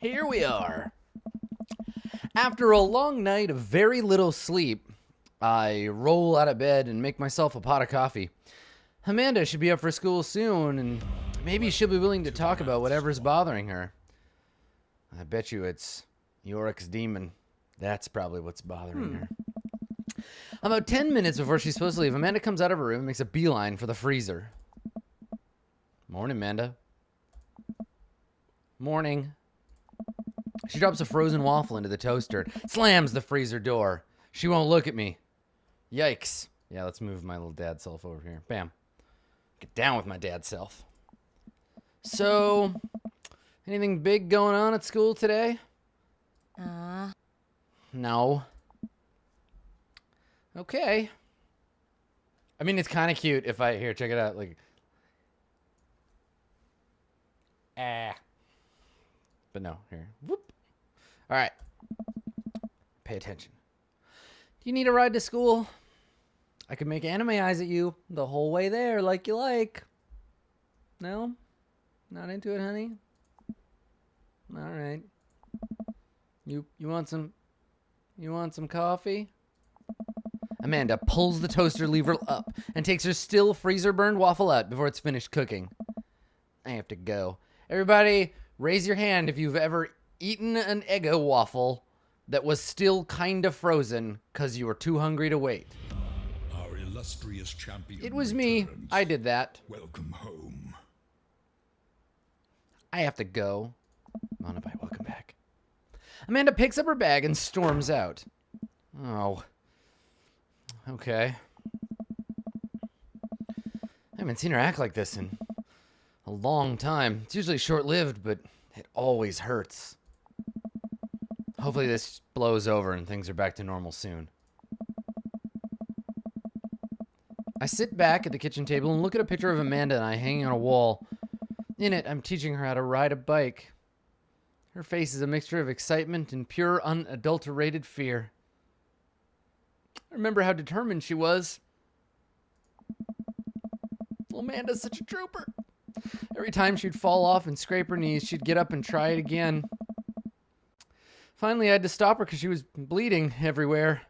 Here we are. After a long night of very little sleep, I roll out of bed and make myself a pot of coffee. Amanda should be up for school soon, and maybe she'll be willing to talk about whatever's bothering her. I bet you it's Yorick's demon. That's probably what's bothering her. About 10 minutes before she's supposed to leave, Amanda comes out of her room and makes a beeline for the freezer. Morning, Amanda. Morning. She drops a frozen waffle into the toaster, slams the freezer door. She won't look at me. Yikes. Yeah, let's move my little dad self over here. Bam. Get down with my dad self. So, anything big going on at school today? No. Okay. I mean, it's kind of cute if I... Here, check it out. Like... But no, here. Whoop. All right. Pay attention. Do you need a ride to school? I could make anime eyes at you the whole way there like you like. No? Not into it, honey? All right. You want some coffee? Amanda pulls the toaster lever up and takes her still freezer-burned waffle out before it's finished cooking. I have to go. Everybody, raise your hand if you've ever eaten an Eggo waffle that was still kind of frozen because you were too hungry to wait. Our illustrious champion It was me. returns. I did that. Welcome home. I have to go. Monobai, welcome back. Amanda picks up her bag and storms out. Oh. Okay. I haven't seen her act like this in a long time. It's usually short-lived, but it always hurts. Hopefully this blows over and things are back to normal soon. I sit back at the kitchen table and look at a picture of Amanda and I hanging on a wall. In it, I'm teaching her how to ride a bike. Her face is a mixture of excitement and pure, unadulterated fear. I remember how determined she was. Amanda's such a trooper. Every time she'd fall off and scrape her knees, she'd get up and try it again. Finally, I had to stop her because she was bleeding everywhere.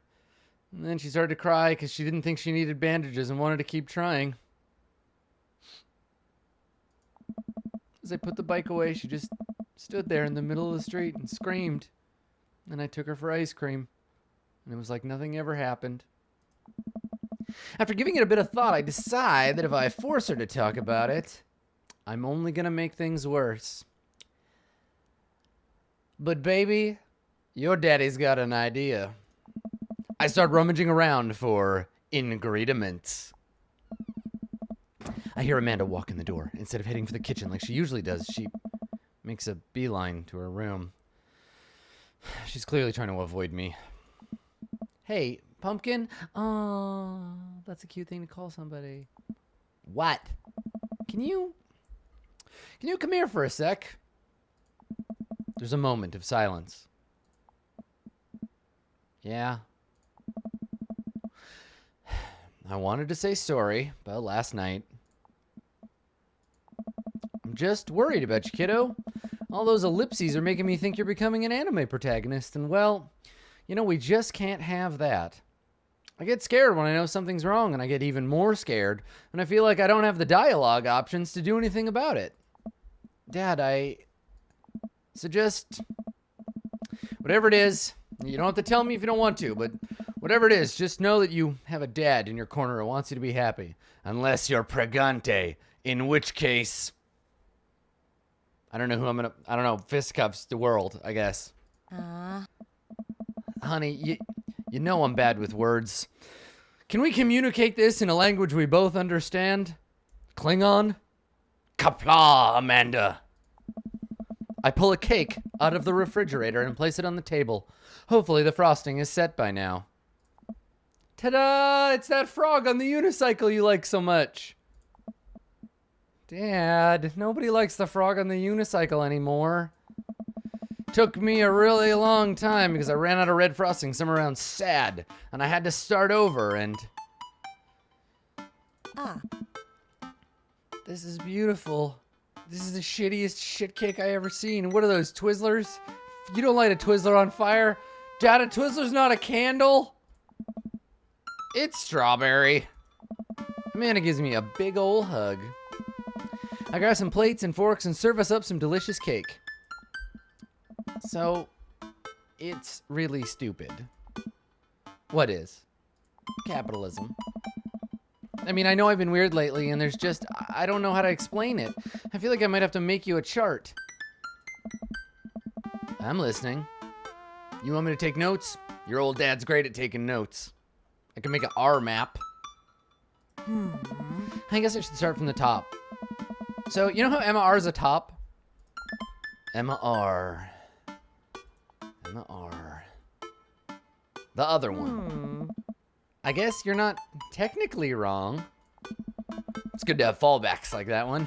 And then she started to cry because she didn't think she needed bandages and wanted to keep trying. As I put the bike away, she just stood there in the middle of the street and screamed. And I took her for ice cream. And it was like nothing ever happened. After giving it a bit of thought, I decide that if I force her to talk about it, I'm only going to make things worse. But baby, your daddy's got an idea. I start rummaging around for ingredients. I hear Amanda walk in the door. Instead of heading for the kitchen like she usually does, she makes a beeline to her room. She's clearly trying to avoid me. Hey, Pumpkin? Oh, that's a cute thing to call somebody. What? Can you come here for a sec? There's a moment of silence. Yeah. I wanted to say sorry about last night. I'm just worried about you, kiddo. All those ellipses are making me think you're becoming an anime protagonist, and well, you know, we just can't have that. I get scared when I know something's wrong, and I get even more scared when I feel like I don't have the dialogue options to do anything about it. Dad, I suggest whatever it is, you don't have to tell me if you don't want to, but whatever it is, just know that you have a dad in your corner who wants you to be happy. Unless you're Pregante, in which case, I don't know, fistcuffs the world, I guess. Honey, you know I'm bad with words. Can we communicate this in a language we both understand? Klingon? Kapla, Amanda. I pull a cake out of the refrigerator and place it on the table. Hopefully the frosting is set by now. Ta-da! It's that frog on the unicycle you like so much. Dad, nobody likes the frog on the unicycle anymore. Took me a really long time because I ran out of red frosting somewhere around sad, and I had to start over, and... This is beautiful. This is the shittiest shit cake I ever seen. What are those, Twizzlers? You don't light a Twizzler on fire? Dad, a Twizzler's not a candle? It's strawberry. Amanda gives me a big ol' hug. I grab some plates and forks and serve us up some delicious cake. So, it's really stupid. What is? Capitalism. I mean, I know I've been weird lately, and there's just, I don't know how to explain it. I feel like I might have to make you a chart. I'm listening. You want me to take notes? Your old dad's great at taking notes. I can make an R map. I guess I should start from the top. So, you know how Emma R is a top? Emma R. Emma R. The other one. I guess you're not technically wrong. It's good to have fallbacks like that one.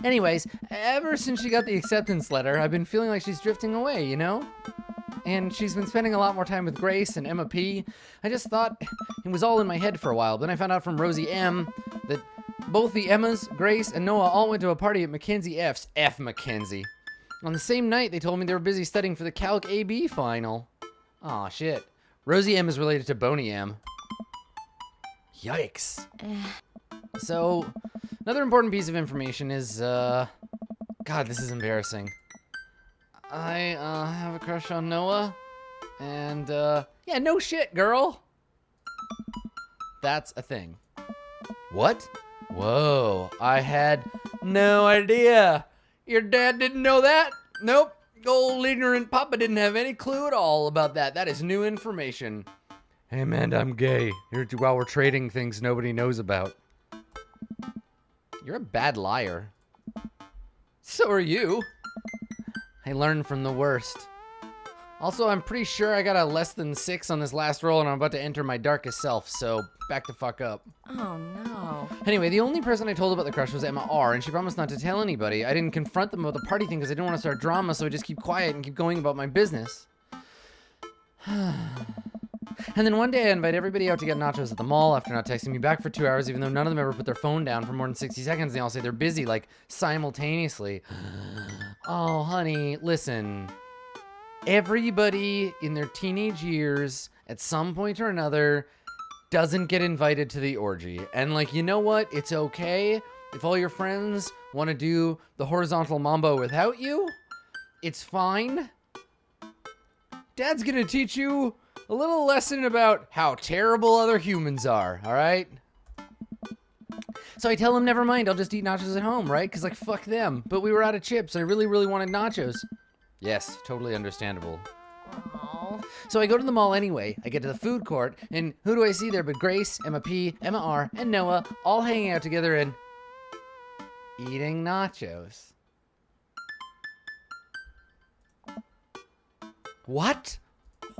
Anyways, ever since she got the acceptance letter, I've been feeling like she's drifting away, you know? And she's been spending a lot more time with Grace and Emma P. I just thought it was all in my head for a while. Then I found out from Rosie M that both the Emmas, Grace, and Noah all went to a party at Mackenzie F's. F Mackenzie. On the same night, they told me they were busy studying for the Calc AB final. Aw, shit. Rosie M is related to Boney M. Yikes. So, another important piece of information is, God, this is embarrassing. I, have a crush on Noah. And, yeah, no shit, girl. That's a thing. What? Whoa, I had no idea. Your dad didn't know that? Nope. Old ignorant papa didn't have any clue at all about that. That is new information. Hey, Amanda, I'm gay. While we're trading things nobody knows about. You're a bad liar. So are you. I learned from the worst. Also, I'm pretty sure I got a less than 6 on this last roll, and I'm about to enter my darkest self, so back the fuck up. Oh, no. Anyway, the only person I told about the crush was Emma R, and she promised not to tell anybody. I didn't confront them about the party thing because I didn't want to start drama, so I just keep quiet and keep going about my business. And then one day I invite everybody out to get nachos at the mall after not texting me back for 2 hours, even though none of them ever put their phone down for more than 60 seconds. They all say they're busy, like, simultaneously. Oh, honey, listen. Everybody in their teenage years, at some point or another, doesn't get invited to the orgy. And, like, you know what? It's okay if all your friends want to do the horizontal mambo without you. It's fine. Dad's gonna teach you a little lesson about how terrible other humans are, all right? So I tell him, never mind, I'll just eat nachos at home, right? Because, like, fuck them. But we were out of chips, and I really, really wanted nachos. Yes, totally understandable. Aww. So I go to the mall anyway. I get to the food court, and who do I see there but Grace, Emma P, Emma R, and Noah, all hanging out together and eating nachos. What?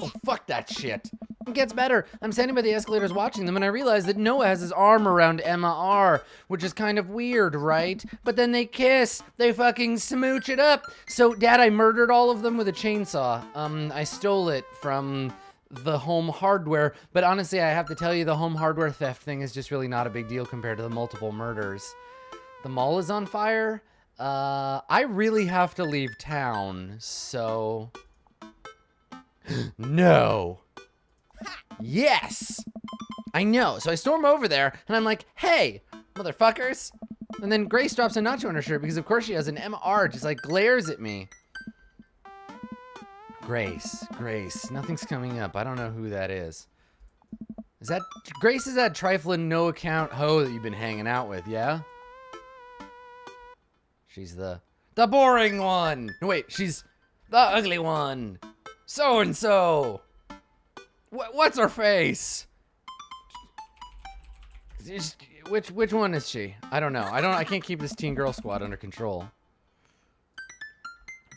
Oh, fuck that shit. It gets better. I'm standing by the escalators watching them, and I realize that Noah has his arm around Emma R, which is kind of weird, right? But then they kiss. They fucking smooch it up. So, Dad, I murdered all of them with a chainsaw. I stole it from the Home Hardware, but honestly, I have to tell you, the Home Hardware theft thing is just really not a big deal compared to the multiple murders. The mall is on fire. I really have to leave town, so... No. Yes. I know. So I storm over there and I'm like, hey, motherfuckers. And then Grace drops a nacho on her shirt because of course she has an MR, just like glares at me. Grace, nothing's coming up. I don't know who that is. Is that Grace? Is that trifling no account hoe that you've been hanging out with? Yeah. She's the boring one. No, wait, she's the ugly one. So and so. What's her face? Which one is she? I don't know. I can't keep this teen girl squad under control.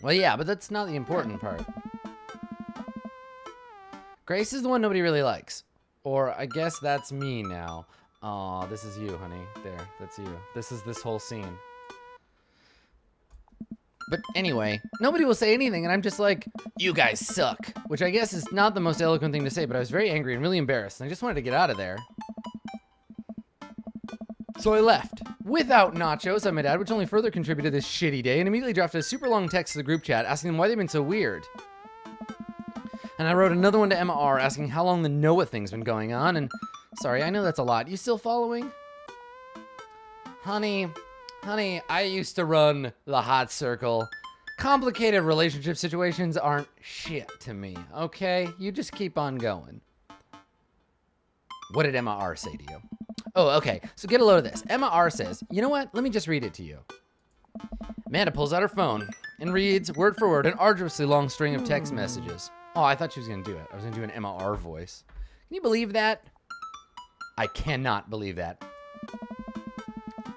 Well, yeah, but that's not the important part. Grace is the one nobody really likes. Or I guess that's me now. Aw, this is you, honey. There, that's you. This is this whole scene. But anyway, nobody will say anything, and I'm just like, you guys suck. Which I guess is not the most eloquent thing to say, but I was very angry and really embarrassed, and I just wanted to get out of there. So I left. without nachos on my dad, which only further contributed to this shitty day, and immediately drafted a super long text to the group chat asking them why they've been so weird. And I wrote another one to Emma R asking how long the Noah thing's been going on, and sorry, I know that's a lot. You still following? Honey, I used to run the hot circle. Complicated relationship situations aren't shit to me, okay? You just keep on going. What did Emma R say to you? Oh, okay, so get a load of this. Emma R says, you know what? Let me just read it to you. Amanda pulls out her phone and reads, word for word, an arduously long string of text messages. Oh, I thought she was going to do it. I was going to do an Emma R voice. Can you believe that? I cannot believe that.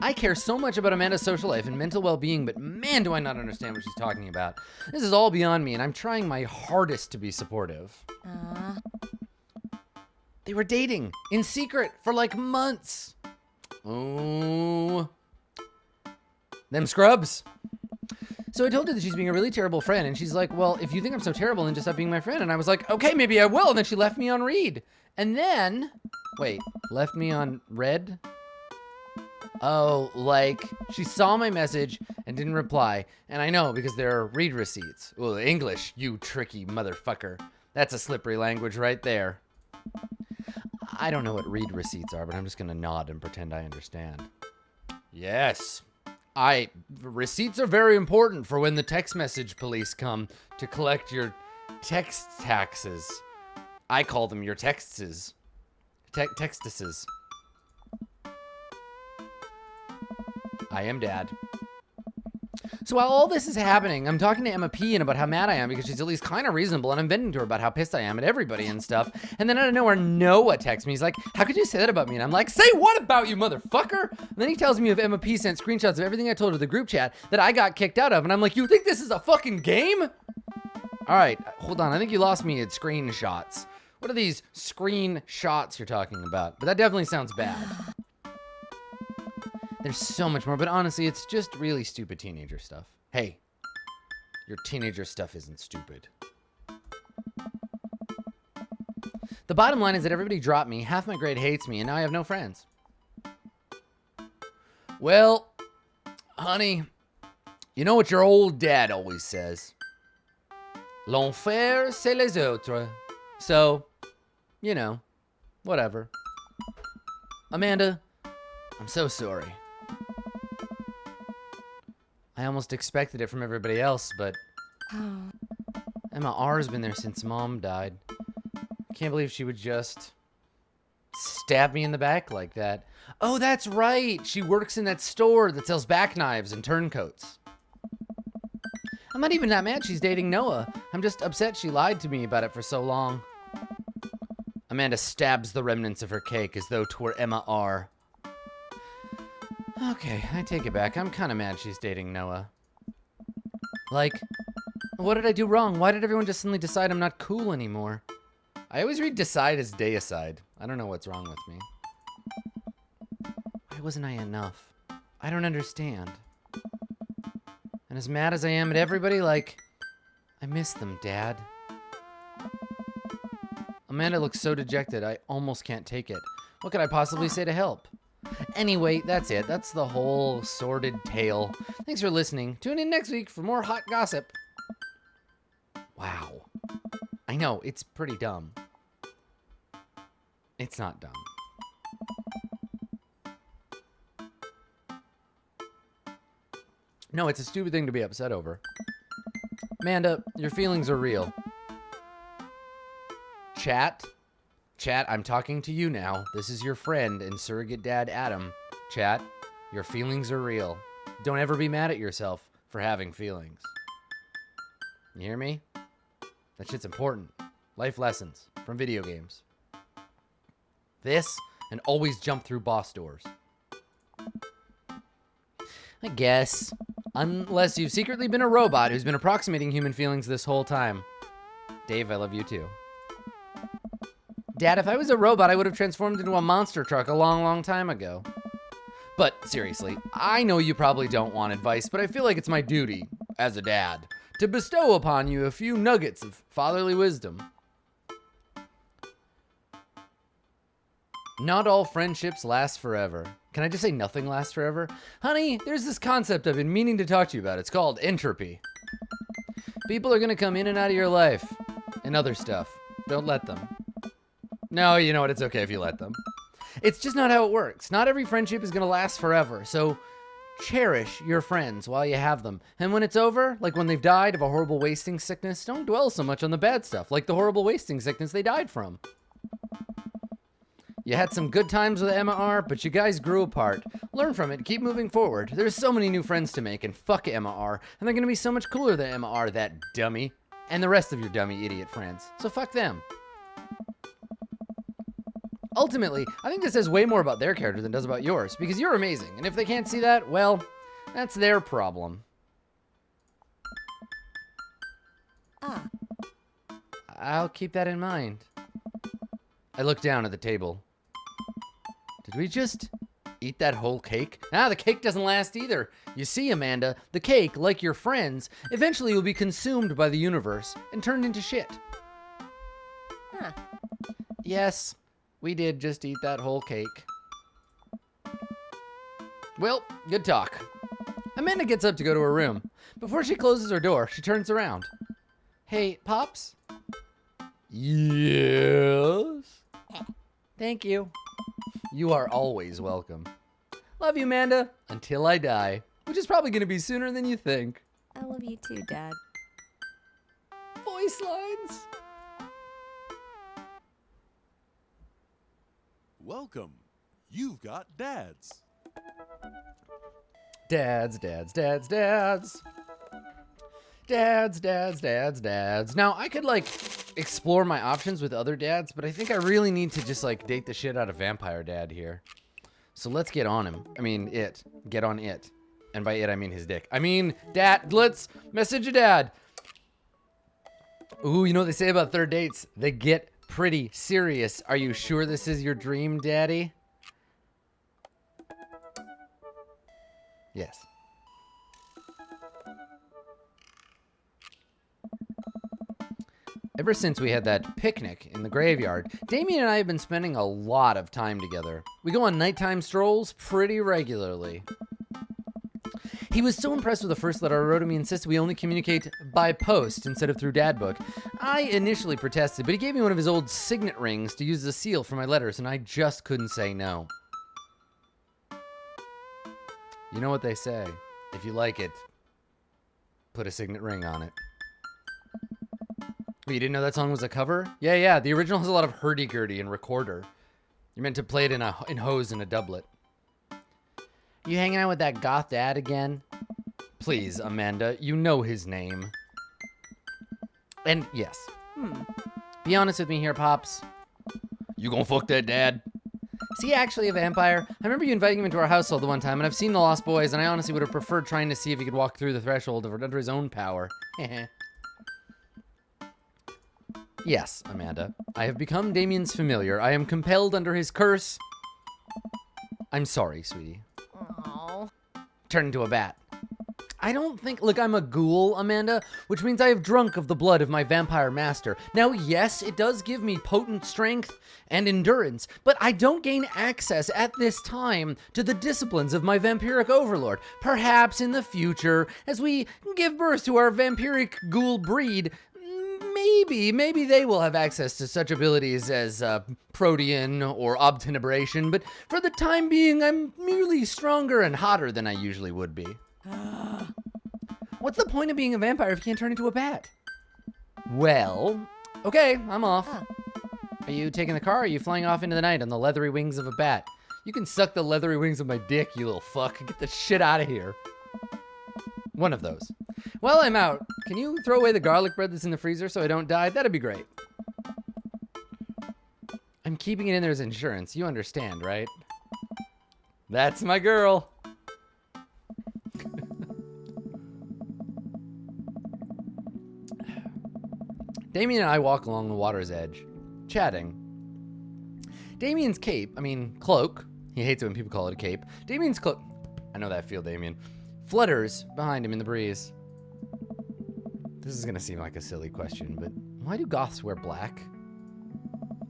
I care so much about Amanda's social life and mental well-being, but man, do I not understand what she's talking about. This is all beyond me, and I'm trying my hardest to be supportive. They were dating in secret for like months. Oh, them scrubs. So I told her that she's being a really terrible friend, and she's like, well, if you think I'm so terrible, then just stop being my friend. And I was like, okay, maybe I will. And then she left me on read. And then, wait, left me on read? Oh, like, she saw my message and didn't reply. And I know, because there are read receipts. Well, English, you tricky motherfucker. That's a slippery language right there. I don't know what read receipts are, but I'm just going to nod and pretend I understand. Yes. Receipts are very important for when the text message police come to collect your text taxes. I call them your texts. Textuses. I am dad. So while all this is happening, I'm talking to Emma P. and about how mad I am because she's at least kind of reasonable, and I'm venting to her about how pissed I am at everybody and stuff. And then out of nowhere, Noah texts me. He's like, how could you say that about me? And I'm like, say what about you, motherfucker? And then he tells me if Emma P. sent screenshots of everything I told her to the group chat that I got kicked out of. And I'm like, you think this is a fucking game? All right, hold on. I think you lost me at screenshots. What are these screenshots you're talking about? But that definitely sounds bad. There's so much more, but honestly, it's just really stupid teenager stuff. Hey, your teenager stuff isn't stupid. The bottom line is that everybody dropped me, half my grade hates me, and now I have no friends. Well, honey, you know what your old dad always says? L'enfer, c'est les autres. So, you know, whatever. Amanda, I'm so sorry. I almost expected it from everybody else, but Emma R's been there since Mom died. I can't believe she would just stab me in the back like that. Oh, that's right. She works in that store that sells back knives and turncoats. I'm not even that mad she's dating Noah. I'm just upset she lied to me about it for so long. Amanda stabs the remnants of her cake as though 'twere Emma R. Okay, I take it back. I'm kind of mad she's dating Noah. Like, what did I do wrong? Why did everyone just suddenly decide I'm not cool anymore? I always read decide as deicide. I don't know what's wrong with me. Why wasn't I enough? I don't understand. And as mad as I am at everybody, like, I miss them, Dad. Amanda looks so dejected, I almost can't take it. What could I possibly say to help? Anyway, that's it. That's the whole sordid tale. Thanks for listening. Tune in next week for more hot gossip. Wow. I know, it's pretty dumb. It's not dumb. No, it's a stupid thing to be upset over. Amanda, your feelings are real. Chat, I'm talking to you now. This is your friend and surrogate dad, Adam. Chat, your feelings are real. Don't ever be mad at yourself for having feelings. You hear me? That shit's important. Life lessons from video games. This, and always jump through boss doors. I guess. Unless you've secretly been a robot who's been approximating human feelings this whole time. Dave, I love you too. Dad, if I was a robot, I would have transformed into a monster truck a long, long time ago. But seriously, I know you probably don't want advice, but I feel like it's my duty, as a dad, to bestow upon you a few nuggets of fatherly wisdom. Not all friendships last forever. Can I just say nothing lasts forever? Honey, there's this concept I've been meaning to talk to you about. It's called entropy. People are going to come in and out of your life. And other stuff. Don't let them. No, you know what? It's okay if you let them. It's just not how it works. Not every friendship is going to last forever. So cherish your friends while you have them. And when it's over, like when they've died of a horrible wasting sickness, don't dwell so much on the bad stuff, like the horrible wasting sickness they died from. You had some good times with Emma R, but you guys grew apart. Learn from it. Keep moving forward. There's so many new friends to make, and fuck Emma R. And they're going to be so much cooler than Emma R, that dummy. And the rest of your dummy idiot friends. So fuck them. Ultimately, I think this says way more about their character than it does about yours, because you're amazing. And if they can't see that, well, that's their problem. I'll keep that in mind. I look down at the table. Did we just eat that whole cake? Ah, the cake doesn't last either. You see, Amanda, the cake, like your friends, eventually will be consumed by the universe and turned into shit. Huh. Yes, we did just eat that whole cake. Well, good talk. Amanda gets up to go to her room. Before she closes her door, she turns around. Hey, Pops? Yes? Thank you. You are always welcome. Love you, Amanda, until I die, which is probably going to be sooner than you think. I love you too, Dad. Voice lines. Welcome. You've got dads. Dads, dads, dads, dads. Dads, dads, dads, dads. Now, I could, like, explore my options with other dads, but I think I really need to just, like, date the shit out of Vampire Dad here. So let's get on him. I mean, it. Get on it. And by it, I mean his dick. I mean, Dad, let's message a dad. Ooh, you know what they say about third dates? They get pretty serious. Are you sure this is your dream, Daddy? Yes. Ever since we had that picnic in the graveyard, Damien and I have been spending a lot of time together. We go on nighttime strolls pretty regularly. He was so impressed with the first letter I wrote him, he insisted we only communicate by post instead of through Dadbook. I initially protested, but he gave me one of his old signet rings to use as a seal for my letters, and I just couldn't say no. You know what they say. If you like it, put a signet ring on it. Oh, you didn't know that song was a cover? Yeah. The original has a lot of hurdy-gurdy and recorder. You're meant to play it in hose and a doublet. You hanging out with that goth dad again? Please, Amanda, you know his name. And yes. Be honest with me here, Pops. You gonna fuck that dad? Is he actually a vampire? I remember you inviting him into our household the one time, and I've seen The Lost Boys, and I honestly would have preferred trying to see if he could walk through the threshold of under his own power. Yes, Amanda. I have become Damien's familiar. I am compelled under his curse. I'm sorry, sweetie. Aww. Turn into a bat. I don't think... Look, I'm a ghoul, Amanda, which means I have drunk of the blood of my vampire master. Now, yes, it does give me potent strength and endurance, but I don't gain access at this time to the disciplines of my vampiric overlord. Perhaps in the future, as we give birth to our vampiric ghoul breed, maybe they will have access to such abilities as protean or obtenebration, but for the time being, I'm merely stronger and hotter than I usually would be. What's the point of being a vampire if you can't turn into a bat? Well, okay, I'm off. Are you taking the car, or are you flying off into the night on the leathery wings of a bat? You can suck the leathery wings of my dick, you little fuck. Get the shit out of here. One of those. Well, I'm out. Can you throw away the garlic bread that's in the freezer so I don't die? That'd be great. I'm keeping it in there as insurance. You understand, right? That's my girl. Damien and I walk along the water's edge, chatting. Damien's cloak. He hates it when people call it a cape. Damien's cloak. I know that feel, Damien. Flutters behind him in the breeze. This is gonna seem like a silly question, but why do goths wear black?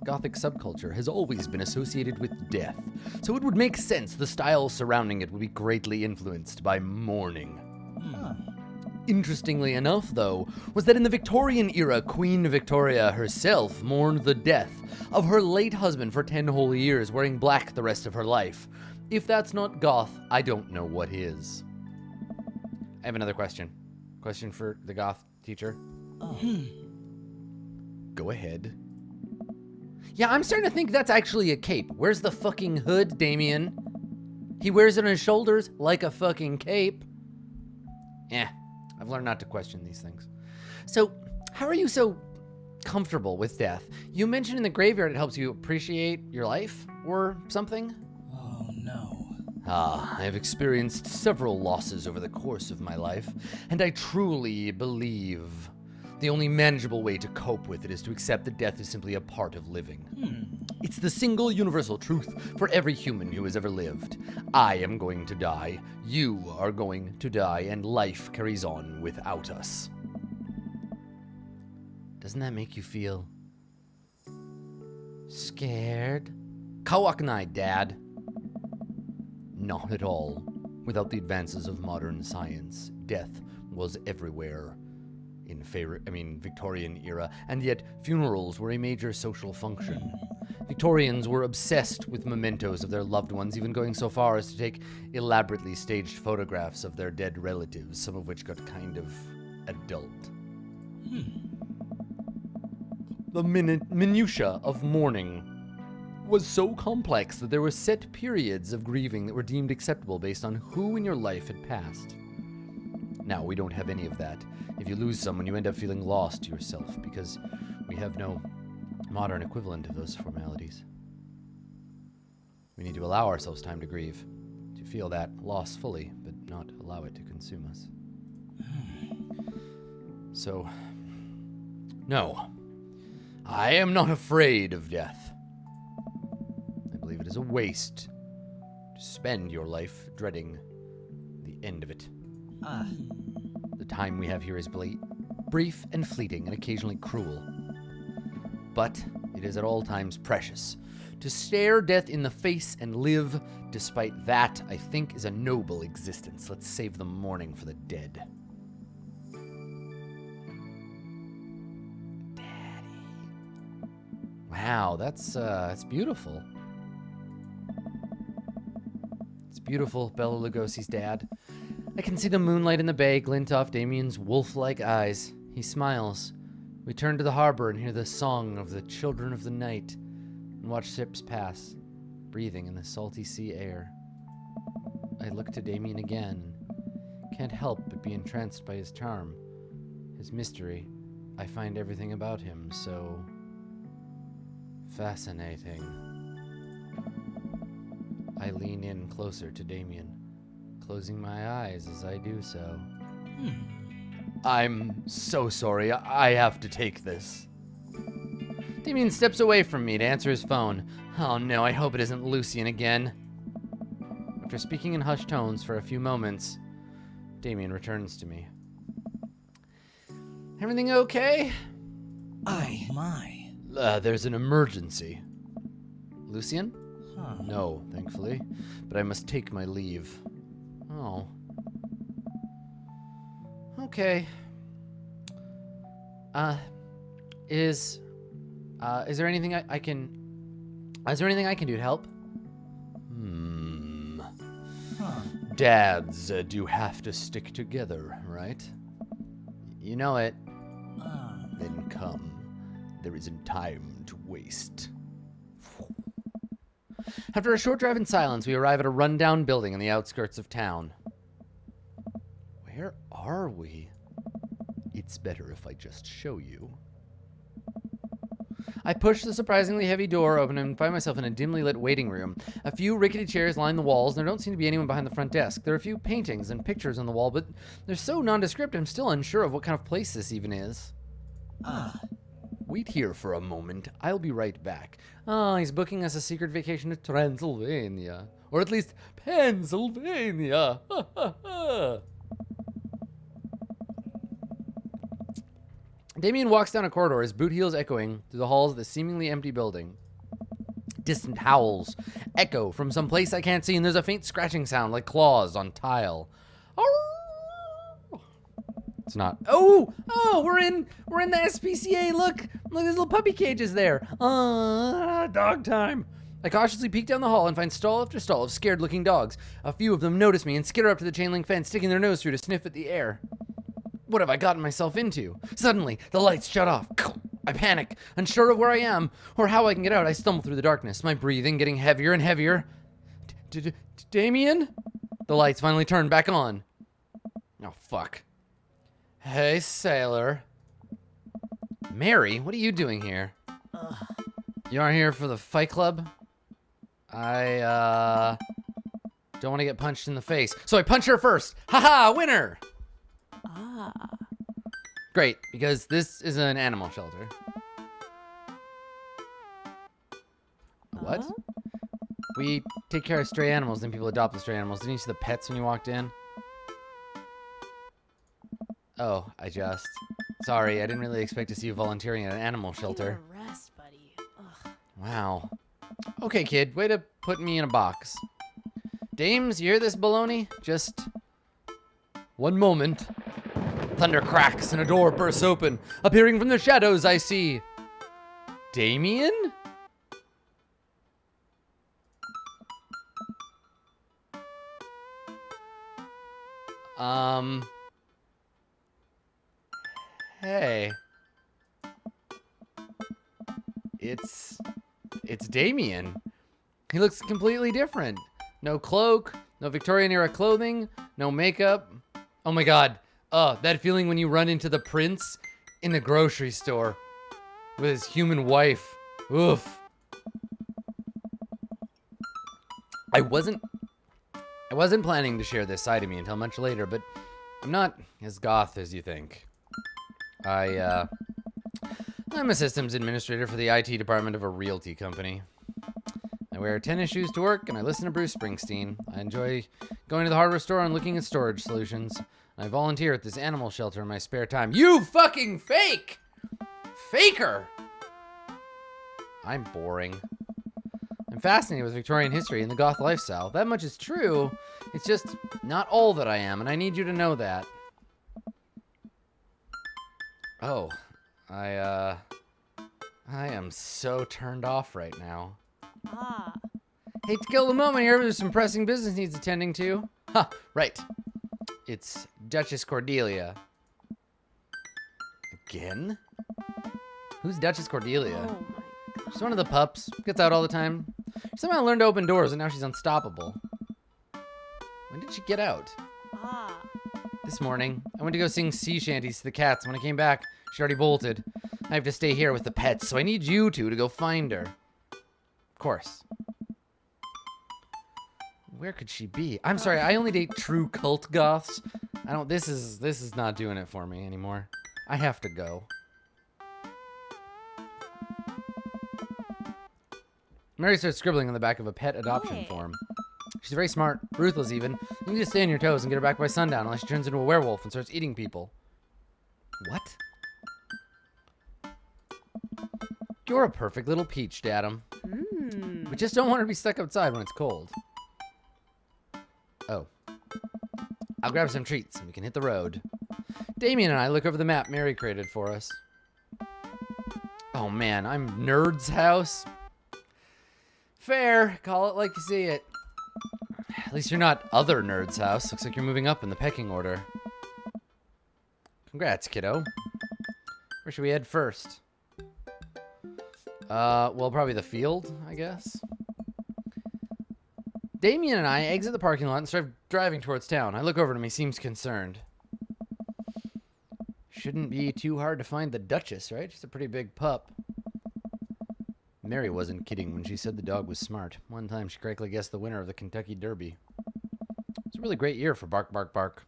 Gothic subculture has always been associated with death, so it would make sense the style surrounding it would be greatly influenced by mourning. Interestingly enough, though, was that in the Victorian era, Queen Victoria herself mourned the death of her late husband for 10 whole years, wearing black the rest of her life. If that's not goth, I don't know what is. I have another question. Question for the goth teacher. Go ahead. Yeah, I'm starting to think that's actually a cape. Where's the fucking hood, Damien? He wears it on his shoulders like a fucking cape. I've learned not to question these things. So, how are you so comfortable with death? You mentioned in the graveyard it helps you appreciate your life or something? Oh, no. I have experienced several losses over the course of my life, and I truly believe the only manageable way to cope with it is to accept that death is simply a part of living. It's the single universal truth for every human who has ever lived. I am going to die, you are going to die, and life carries on without us. Doesn't that make you feel scared? Kawakanai, Dad. Not at all. Without the advances of modern science, death was everywhere in Victorian era, and yet funerals were a major social function. Victorians were obsessed with mementos of their loved ones, even going so far as to take elaborately staged photographs of their dead relatives, some of which got kind of adult. The minutiae of mourning was so complex that there were set periods of grieving that were deemed acceptable based on who in your life had passed. Now, we don't have any of that. If you lose someone, you end up feeling lost to yourself because we have no modern equivalent of those formalities. We need to allow ourselves time to grieve, to feel that loss fully, but not allow it to consume us. So, no, I am not afraid of death. I believe it is a waste to spend your life dreading the end of it. The time we have here is brief and fleeting and occasionally cruel. But it is at all times precious. To stare death in the face and live despite that, I think, is a noble existence. Let's save the mourning for the dead. Daddy. Wow, that's beautiful. It's beautiful, Bela Lugosi's dad. I can see the moonlight in the bay glint off Damien's wolf-like eyes. He smiles. We turn to the harbor and hear the song of the children of the night and watch ships pass, breathing in the salty sea air. I look to Damien again. Can't help but be entranced by his charm, his mystery. I find everything about him so fascinating. I lean in closer to Damien, closing my eyes as I do so. I'm so sorry. I have to take this. Damien steps away from me to answer his phone. Oh no, I hope it isn't Lucian again. After speaking in hushed tones for a few moments, Damien returns to me. Everything okay? My. There's an emergency. Lucian? Huh. No, thankfully. But I must take my leave. Oh. Okay. Is there anything I can... Is there anything I can do to help? Huh. Dads do have to stick together, right? You know it. Then come. There isn't time to waste. After a short drive in silence, we arrive at a rundown building on the outskirts of town. Where are we? It's better if I just show you. I push the surprisingly heavy door open and find myself in a dimly lit waiting room. A few rickety chairs line the walls, and there don't seem to be anyone behind the front desk. There are a few paintings and pictures on the wall, but they're so nondescript I'm still unsure of what kind of place this even is. Wait here for a moment. I'll be right back. Oh, he's booking us a secret vacation to Transylvania. Or at least Pennsylvania. Damien walks down a corridor, his boot heels echoing through the halls of the seemingly empty building. Distant howls echo from some place I can't see, and there's a faint scratching sound like claws on tile. It's not. Oh, we're in the SPCA. Look, there's little puppy cages there. Dog time. I cautiously peek down the hall and find stall after stall of scared-looking dogs. A few of them notice me and skitter up to the chain link fence, sticking their nose through to sniff at the air. What have I gotten myself into? Suddenly, the lights shut off. I panic, unsure of where I am or how I can get out. I stumble through the darkness, my breathing getting heavier and heavier. Damien? The lights finally turn back on. Oh, fuck. Hey, sailor. Mary, what are you doing here? You aren't here for the fight club? I, don't want to get punched in the face. So I punch her first. Haha, winner! Great, because this is an animal shelter. What? We take care of stray animals, then people adopt the stray animals. Didn't you see the pets when you walked in? Oh, Sorry, I didn't really expect to see you volunteering at an animal shelter. Need a rest, buddy. Ugh. Wow. Okay, kid, way to put me in a box. Dames, you hear this baloney? Just one moment. Thunder cracks and a door bursts open. Appearing from the shadows, I see Damien? Hey. It's Damien. He looks completely different. No cloak, no Victorian era clothing, no makeup. Oh my god. That feeling when you run into the prince in the grocery store with his human wife. Oof. I wasn't planning to share this side of me until much later, but I'm not as goth as you think. I'm a systems administrator for the IT department of a realty company. I wear tennis shoes to work, and I listen to Bruce Springsteen. I enjoy going to the hardware store and looking at storage solutions. I volunteer at this animal shelter in my spare time. You fucking fake! Faker! I'm boring. I'm fascinated with Victorian history and the goth lifestyle. That much is true. It's just not all that I am, and I need you to know that. Oh, I am so turned off right now. Hate to kill the moment here, but there's some pressing business needs attending to. Ha, right. It's Duchess Cordelia. Again? Who's Duchess Cordelia? Oh my god. She's one of the pups. Gets out all the time. She somehow learned to open doors, and now she's unstoppable. When did she get out? This morning, I went to go sing sea shanties to the cats. When I came back, she already bolted. I have to stay here with the pets, so I need you two to go find her. Of course. Where could she be? I'm sorry, I only date true cult goths. This is not doing it for me anymore. I have to go. Mary starts scribbling on the back of a pet adoption form. She's very smart, ruthless even. You need to stay on your toes and get her back by sundown unless she turns into a werewolf and starts eating people. What? You're a perfect little peach, Dadum. We just don't want her to be stuck outside when it's cold. Oh. I'll grab some treats and we can hit the road. Damien and I look over the map Mary created for us. Oh man, I'm Nerd's house. Fair. Call it like you see it. At least you're not other Nerd's house. Looks like you're moving up in the pecking order. Congrats, kiddo. Where should we head first? Well, probably the field, I guess. Damien and I exit the parking lot and start driving towards town. I look over to him. He seems concerned. Shouldn't be too hard to find the Duchess, right? She's a pretty big pup. Mary wasn't kidding when she said the dog was smart. One time she correctly guessed the winner of the Kentucky Derby. It's a really great year for Bark, Bark, Bark.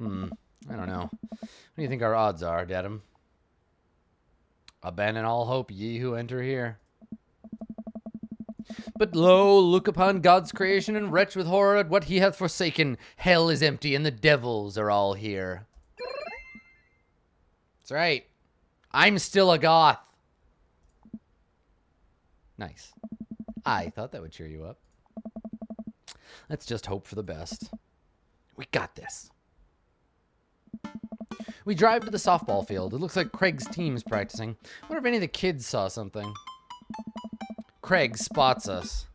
I don't know. What do you think our odds are, Dadum? Abandon all hope, ye who enter here. But lo, look upon God's creation and retch with horror at what he hath forsaken. Hell is empty and the devils are all here. That's right. I'm still a goth. Nice. I thought that would cheer you up. Let's just hope for the best. We got this. We drive to the softball field. It looks like Craig's team's practicing. I wonder if any of the kids saw something. Craig spots us.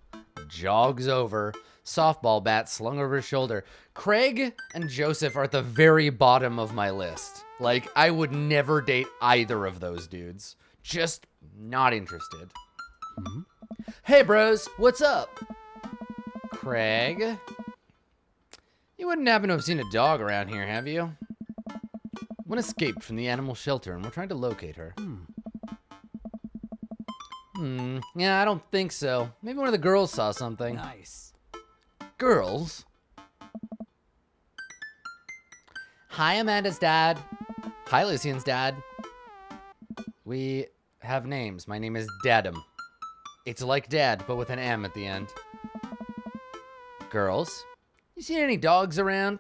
Jogs over. Softball bat slung over his shoulder. Craig and Joseph are at the very bottom of my list. Like, I would never date either of those dudes. Just not interested. Hey, bros. What's up? Craig? You wouldn't happen to have seen a dog around here, have you? One escaped from the animal shelter, and we're trying to locate her. Yeah, I don't think so. Maybe one of the girls saw something. Nice. Girls? Hi, Amanda's dad. Hi, Lucian's dad. We have names. My name is Dadum. It's like dad, but with an M at the end. Girls? You seen any dogs around?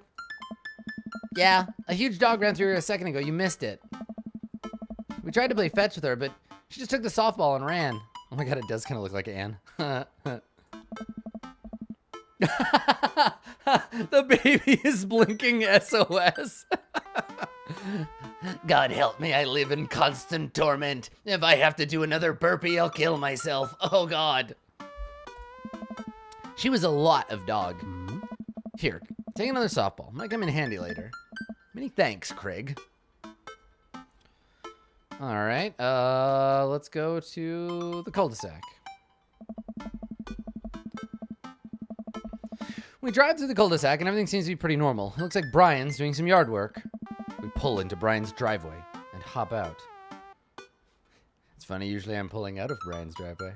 Yeah, a huge dog ran through here a second ago. You missed it. We tried to play fetch with her, but she just took the softball and ran. Oh my god, it does kind of look like Anne. The baby is blinking SOS. God help me, I live in constant torment. If I have to do another burpee, I'll kill myself. Oh god. She was a lot of dog. Here, take another softball. Might come in handy later. Many thanks, Craig. All right, let's go to the cul-de-sac. We drive through the cul-de-sac and everything seems to be pretty normal. It looks like Brian's doing some yard work. We pull into Brian's driveway and hop out. It's funny, usually I'm pulling out of Brian's driveway.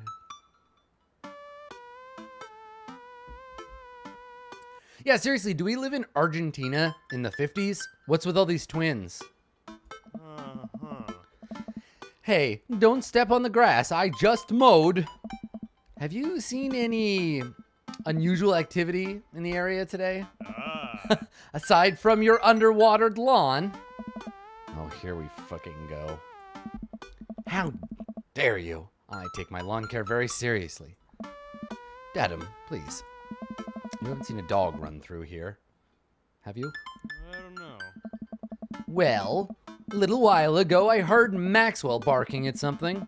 Yeah, seriously, do we live in Argentina in the 50s? What's with all these twins? Hey, don't step on the grass. I just mowed. Have you seen any unusual activity in the area today? Aside from your underwatered lawn? Oh, here we fucking go. How dare you? I take my lawn care very seriously. Dadum, please. You haven't seen a dog run through here, have you? I don't know. Well, a little while ago, I heard Maxwell barking at something.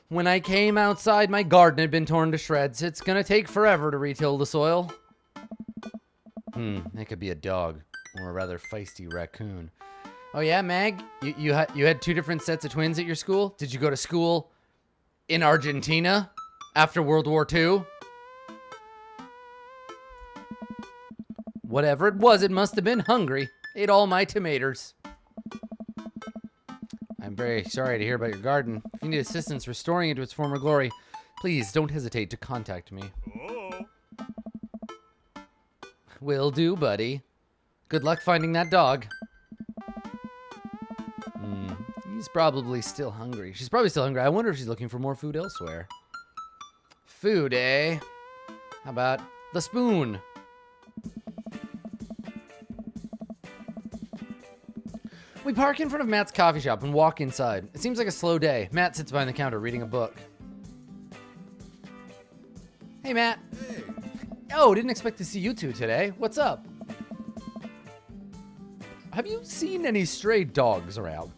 When I came outside, my garden had been torn to shreds. It's gonna take forever to retill the soil. It could be a dog, or a rather feisty raccoon. Oh yeah, Mag? You had two different sets of twins at your school? Did you go to school in Argentina after World War II? Whatever it was, it must have been hungry. Ate all my tomatoes. I'm very sorry to hear about your garden. If you need assistance restoring it to its former glory, please don't hesitate to contact me. Oh. Will do, buddy. Good luck finding that dog. He's probably still hungry. She's probably still hungry. I wonder if she's looking for more food elsewhere. Food, eh? How about the spoon? We park in front of Matt's coffee shop and walk inside. It seems like a slow day. Matt sits behind the counter reading a book. Hey, Matt. Hey. Oh, didn't expect to see you two today. What's up? Have you seen any stray dogs around?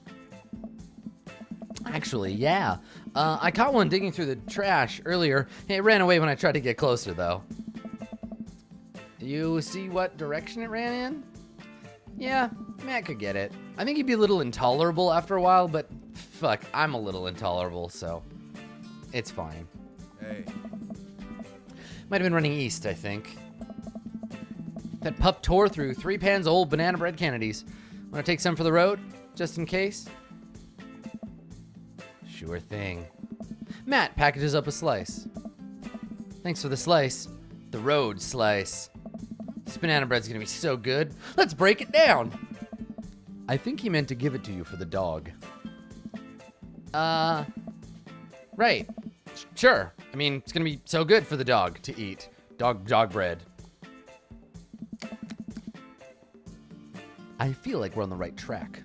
Actually, yeah. I caught one digging through the trash earlier. It ran away when I tried to get closer, though. You see what direction it ran in? Yeah, Matt could get it. I think he'd be a little intolerable after a while, but fuck, I'm a little intolerable, so it's fine. Hey. Might have been running east, I think. That pup tore through 3 pans of old banana bread Kennedys. Want to take some for the road, just in case? Sure thing. Matt packages up a slice. Thanks for the slice. The road slice. This banana bread's gonna be so good. Let's break it down. I think he meant to give it to you for the dog. Right. Sure. I mean, it's gonna be so good for the dog to eat. Dog bread. I feel like we're on the right track.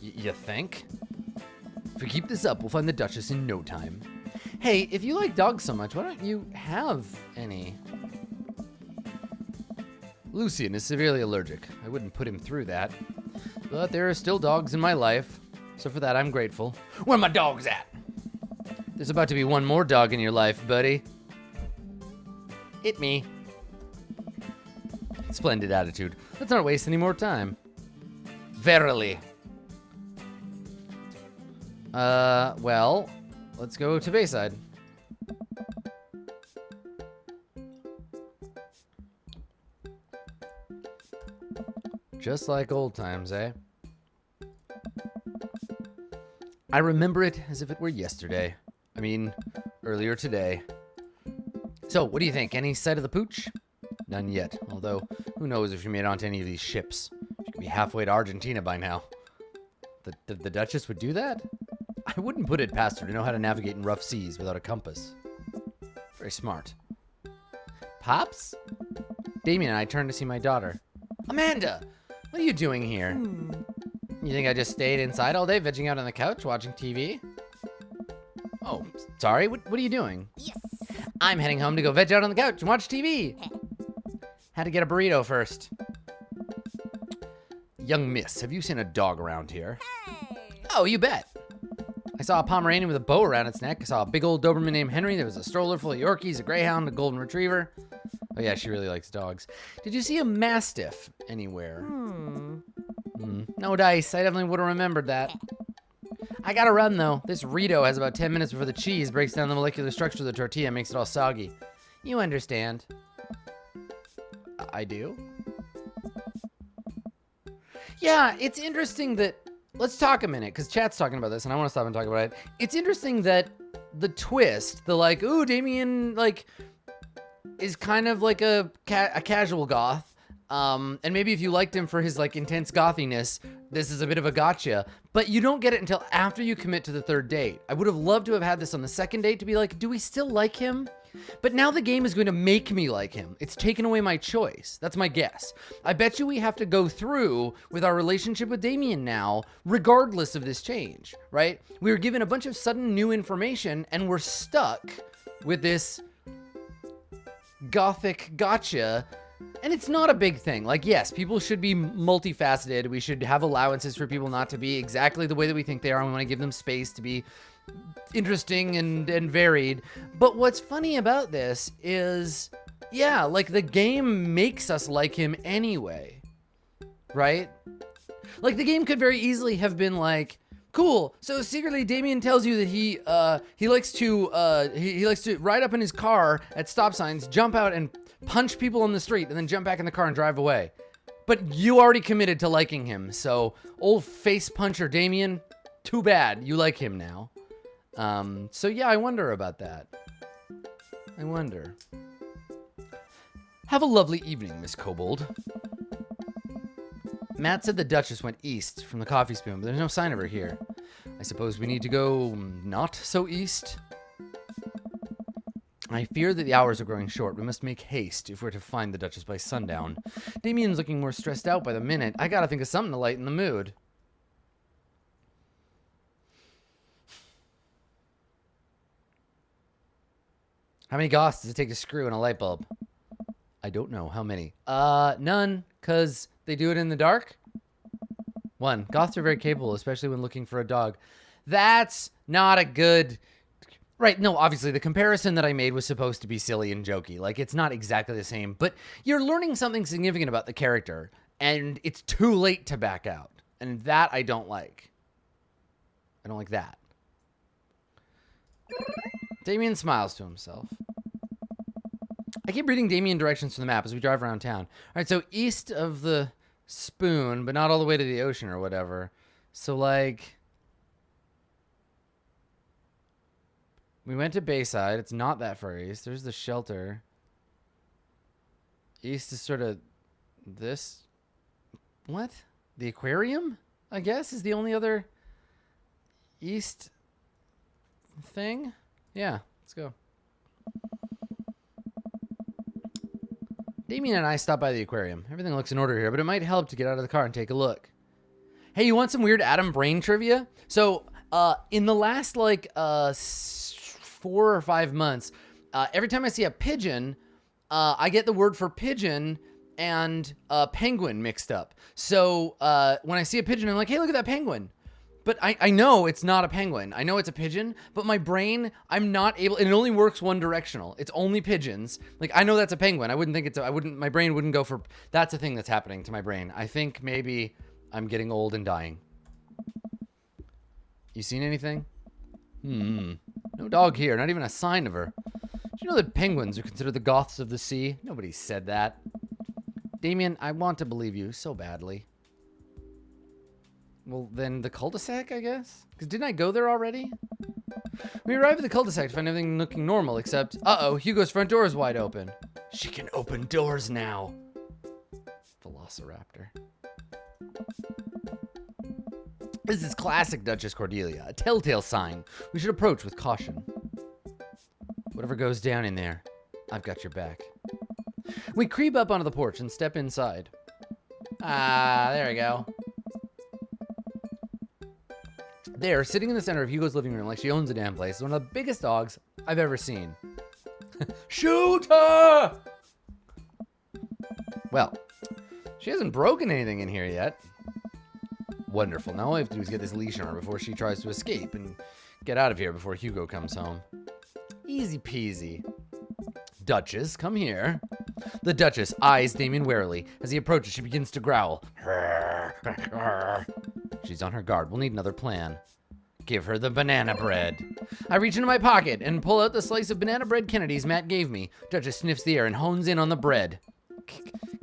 You think? If we keep this up, we'll find the Duchess in no time. Hey, if you like dogs so much, why don't you have any? Lucian is severely allergic. I wouldn't put him through that. But there are still dogs in my life, so for that I'm grateful. Where my dogs at? There's about to be one more dog in your life, buddy. Hit me. Splendid attitude. Let's not waste any more time. Verily. Well, let's go to Bayside. Just like old times, eh? I remember it as if it were yesterday. I mean, earlier today. So, what do you think? Any sight of the pooch? None yet. Although, who knows if she made it onto any of these ships. She could be halfway to Argentina by now. The Duchess would do that? I wouldn't put it past her to know how to navigate in rough seas without a compass. Very smart. Pops? Damien and I turned to see my daughter. Amanda! What are you doing here? You think I just stayed inside all day, vegging out on the couch, watching TV? Oh, sorry. What are you doing? Yes. I'm heading home to go veg out on the couch and watch TV. Had to get a burrito first. Young miss, have you seen a dog around here? Hey. Oh, you bet. I saw a Pomeranian with a bow around its neck. I saw a big old Doberman named Henry. There was a stroller full of Yorkies, a Greyhound, a Golden Retriever. Oh yeah, she really likes dogs. Did you see a Mastiff anywhere? No dice. I definitely would have remembered that. I gotta run though. This Rito has about 10 minutes before the cheese breaks down the molecular structure of the tortilla and makes it all soggy. You understand. I do? Yeah, it's interesting that... Let's talk a minute, because chat's talking about this, and I want to stop and talk about it. It's interesting that the twist, the like, ooh, Damien, like, is kind of like a casual goth. And maybe if you liked him for his, like, intense gothiness, this is a bit of a gotcha. But you don't get it until after you commit to the third date. I would have loved to have had this on the second date to be like, do we still like him? But now the game is going to make me like him. It's taken away my choice. That's my guess. I bet you we have to go through with our relationship with Damien now, regardless of this change, right? We were given a bunch of sudden new information, and we're stuck with this gothic gotcha. And it's not a big thing. Like, yes, people should be multifaceted. We should have allowances for people not to be exactly the way that we think they are. We want to give them space to be interesting and varied. But what's funny about this is, yeah, like the game makes us like him anyway, right? Like the game could very easily have been like, cool. So secretly, Damien tells you that he likes to ride up in his car at stop signs, jump out and punch people on the street, and then jump back in the car and drive away. But you already committed to liking him, so old face puncher Damien, too bad. You like him now. So yeah, I wonder about that. I wonder. Have a lovely evening, Miss Kobold. Matt said the Duchess went east from the coffee spoon, but there's no sign of her here. I suppose we need to go not so east? I fear that the hours are growing short. We must make haste if we're to find the Duchess by sundown. Damien's looking more stressed out by the minute. I gotta think of something to lighten the mood. How many goths does it take to screw in a light bulb? I don't know. How many? None, because they do it in the dark. 1. Goths are very capable, especially when looking for a dog. That's not a good... Right, no, obviously, the comparison that I made was supposed to be silly and jokey. Like, it's not exactly the same, but you're learning something significant about the character, and it's too late to back out. And that I don't like. I don't like that. Damien smiles to himself. I keep reading Damien directions from the map as we drive around town. All right, so east of the spoon, but not all the way to the ocean or whatever. So, like... We went to Bayside. It's not that far east. There's the shelter. East is sort of this. What? The aquarium, I guess, is the only other east thing. Yeah, let's go. Damien and I stopped by the aquarium. Everything looks in order here, but it might help to get out of the car and take a look. Hey, you want some weird Adam Brain trivia? So... In the last, like, 4 or 5 months, every time I see a pigeon, I get the word for pigeon and penguin mixed up. So when I see a pigeon, I'm like, hey, look at that penguin. But I know it's not a penguin. I know it's a pigeon, but my brain, I'm not able, and it only works one directional. It's only pigeons. Like, I know that's a penguin. I wouldn't think it's, my brain wouldn't go for, that's a thing that's happening to my brain. I think maybe I'm getting old and dying. You seen anything? No dog here, not even a sign of her. Did you know that penguins are considered the goths of the sea? Nobody said that. Damien, I want to believe you so badly. Well, then the cul-de-sac, I guess? Because didn't I go there already? We arrived at the cul-de-sac to find everything looking normal, except, uh-oh, Hugo's front door is wide open. She can open doors now. Velociraptor. This is classic Duchess Cordelia, a telltale sign. We should approach with caution. Whatever goes down in there, I've got your back. We creep up onto the porch and step inside. Ah, there we go. There, sitting in the center of Hugo's living room like she owns the damn place, is one of the biggest dogs I've ever seen. Shoot her! Well, she hasn't broken anything in here yet. Wonderful. Now all I have to do is get this leash on her before she tries to escape and get out of here before Hugo comes home. Easy peasy. Duchess, come here. The Duchess eyes Damien warily. As he approaches, she begins to growl. She's on her guard. We'll need another plan. Give her the banana bread. I reach into my pocket and pull out the slice of banana bread Kennedy's Matt gave me. Duchess sniffs the air and hones in on the bread.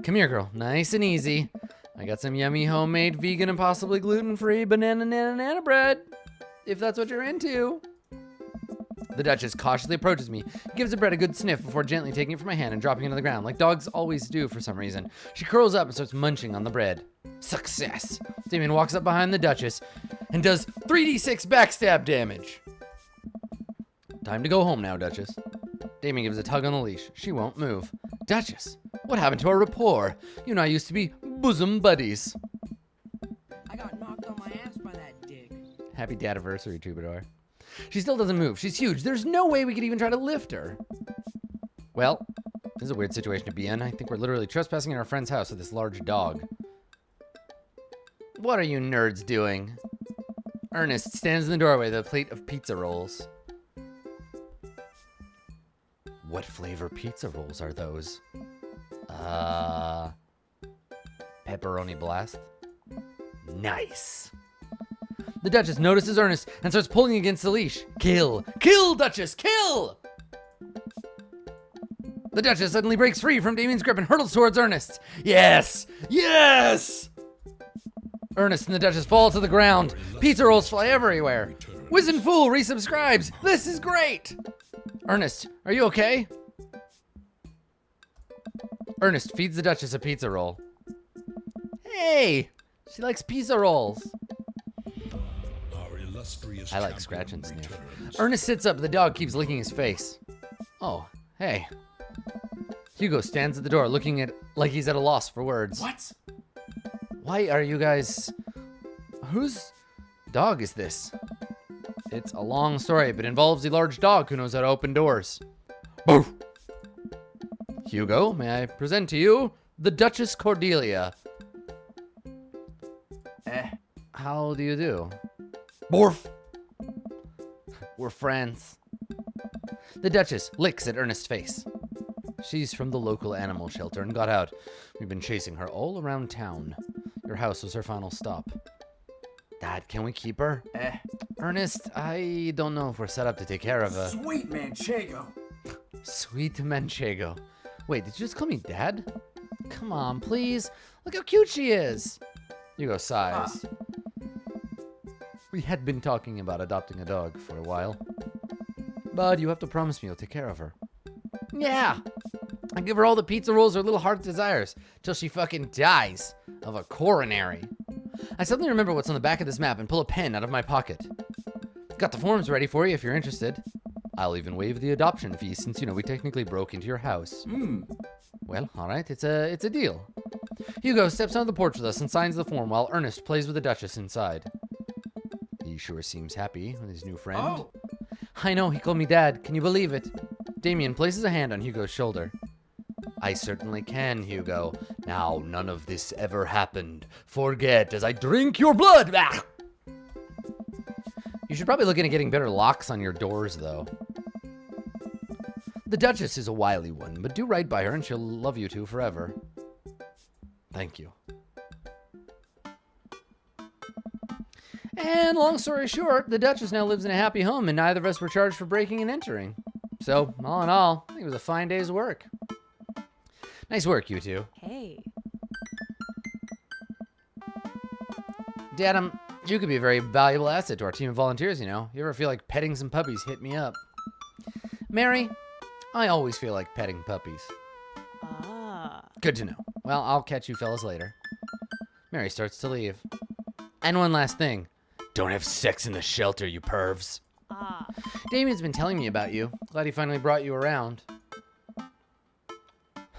Come here, girl. Nice and easy. I got some yummy homemade vegan and possibly gluten-free banana bread. If that's what you're into. The Duchess cautiously approaches me, gives the bread a good sniff before gently taking it from my hand and dropping it on the ground, like dogs always do for some reason. She curls up and starts munching on the bread. Success! Damien walks up behind the Duchess and does 3d6 backstab damage. Time to go home now, Duchess. Damien gives a tug on the leash. She won't move. Duchess, what happened to our rapport? You and I used to be bosom buddies. I got knocked on my ass by that dick. Happy dadiversary, Troubadour. She still doesn't move. She's huge. There's no way we could even try to lift her. Well, this is a weird situation to be in. I think we're literally trespassing in our friend's house with this large dog. What are you nerds doing? Ernest stands in the doorway with a plate of pizza rolls. What flavor pizza rolls are those? Pepperoni blast? Nice. The Duchess notices Ernest and starts pulling against the leash. Kill! Kill, Duchess! Kill! The Duchess suddenly breaks free from Damien's grip and hurtles towards Ernest. Yes! Yes! Ernest and the Duchess fall to the ground. Pizza rolls fly everywhere. Wizened Fool resubscribes. This is great! Ernest, are you okay? Ernest feeds the Duchess a pizza roll. Hey! She likes pizza rolls. I like scratch and sniff. Ernest sits up, the dog keeps licking his face. Oh, hey. Hugo stands at the door looking at like he's at a loss for words. What? Why are you guys... Whose dog is this? It's a long story, but involves a large dog who knows how to open doors. Boof! Hugo, may I present to you the Duchess Cordelia. How do you do? Borf! We're friends. The Duchess licks at Ernest's face. She's from the local animal shelter and got out. We've been chasing her all around town. Your house was her final stop. Dad, can we keep her? Ernest, I don't know if we're set up to take care of her. Sweet Manchego. Sweet Manchego. Wait, did you just call me Dad? Come on, please. Look how cute she is. Hugo sighs. We had been talking about adopting a dog for a while. But you have to promise me you'll take care of her. Yeah. I give her all the pizza rolls her little heart desires till she fucking dies of a coronary. I suddenly remember what's on the back of this map and pull a pen out of my pocket. Got the forms ready for you if you're interested. I'll even waive the adoption fee since, you know, we technically broke into your house. Well, all right, it's a deal. Hugo steps onto the porch with us and signs the form while Ernest plays with the Duchess inside. The sure seems happy with his new friend. Oh, I know, he called me Dad. Can you believe it? Damien places a hand on Hugo's shoulder. I certainly can, Hugo. Now, none of this ever happened. Forget as I drink your blood. Ah! You should probably look into getting better locks on your doors, though. The Duchess is a wily one, but do right by her and she'll love you two forever. Thank you. And long story short, the Duchess now lives in a happy home and neither of us were charged for breaking and entering. So, all in all, I think it was a fine day's work. Nice work, you two. Hey. Dad, you could be a very valuable asset to our team of volunteers, you know. You ever feel like petting some puppies, hit me up. Mary, I always feel like petting puppies. Ah. Good to know. Well, I'll catch you fellas later. Mary starts to leave. And one last thing. Don't have sex in the shelter, you pervs. Ah. Damien's been telling me about you. Glad he finally brought you around.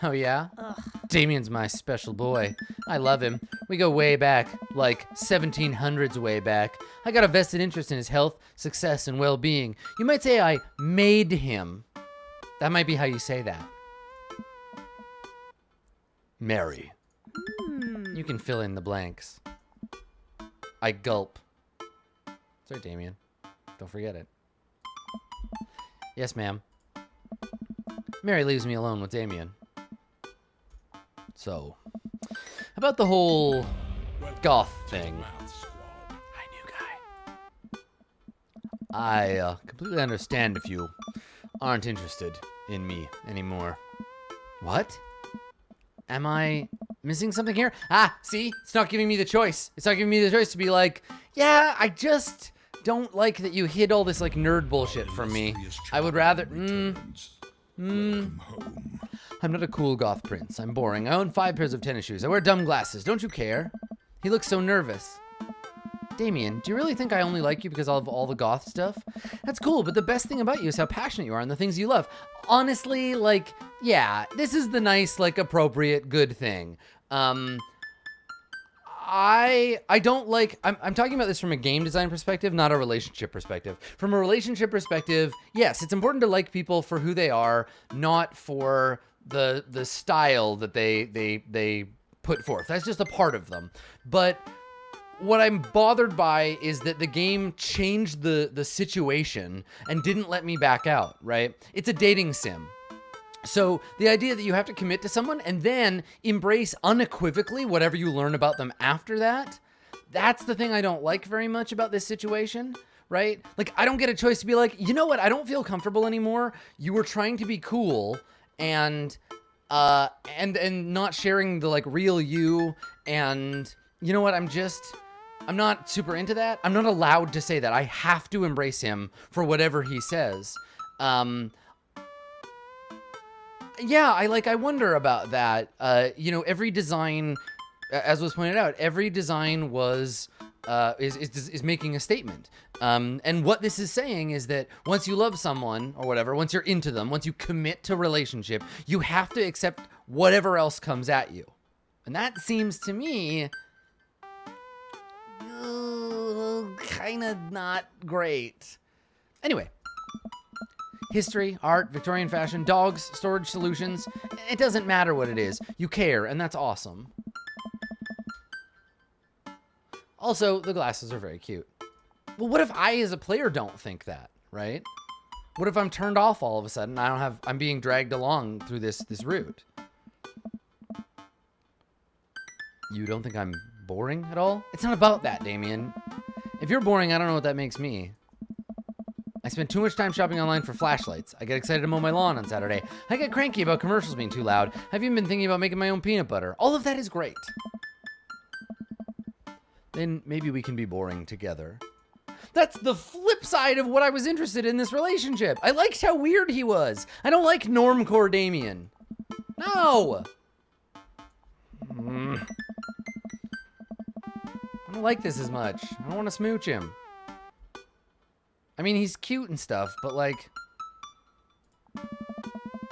Oh, yeah? Ugh. Damien's my special boy. I love him. We go way back, like 1700s way back. I got a vested interest in his health, success, and well-being. You might say I made him. That might be how you say that. Mary. You can fill in the blanks. I gulp. Sorry, Damien. Don't forget it. Yes, ma'am. Mary leaves me alone with Damien. So, about the whole goth thing. Math Squad. Hi, new guy. I completely understand if you aren't interested in me anymore. What? Am I missing something here? Ah, see? It's not giving me the choice. It's not giving me the choice to be like, yeah, I just don't like that you hid all this like nerd bullshit from me. I would rather, Returns. Welcome home. I'm not a cool goth prince. I'm boring. I own 5 pairs of tennis shoes. I wear dumb glasses. Don't you care? He looks so nervous. Damien, do you really think I only like you because of all the goth stuff? That's cool, but the best thing about you is how passionate you are and the things you love. Honestly, like, yeah, this is the nice, like, appropriate, good thing. I don't like, I'm talking about this from a game design perspective, not a relationship perspective. From a relationship perspective, yes, it's important to like people for who they are, not for the style that they put forth. That's just a part of them. But what I'm bothered by is that the game changed the situation and didn't let me back out, right? It's a dating sim. So the idea that you have to commit to someone and then embrace unequivocally whatever you learn about them after that, that's the thing I don't like very much about this situation, right? Like, I don't get a choice to be like, you know what? I don't feel comfortable anymore. You were trying to be cool and not sharing the like real you. And you know what? I'm not super into that. I'm not allowed to say that. I have to embrace him for whatever he says. Yeah, I wonder about that. You know, every design, as was pointed out, every design was is making a statement. And what this is saying is that once you love someone or whatever, once you're into them, once you commit to a relationship, you have to accept whatever else comes at you. And that seems to me kind of not great. Anyway. History, art, Victorian fashion, dogs, storage solutions. It doesn't matter what it is. You care, and that's awesome. Also, the glasses are very cute. Well, what if I, as a player, don't think that, right? What if I'm turned off all of a sudden? I'm being dragged along through this route. You don't think I'm boring at all? It's not about that, Damien. If you're boring, I don't know what that makes me. I spend too much time shopping online for flashlights. I get excited to mow my lawn on Saturday. I get cranky about commercials being too loud. I've even been thinking about making my own peanut butter. All of that is great. Then maybe we can be boring together. That's the flip side of what I was interested in this relationship. I liked how weird he was. I don't like normcore Damien. No. I don't like this as much. I don't want to smooch him. I mean, he's cute and stuff, but like,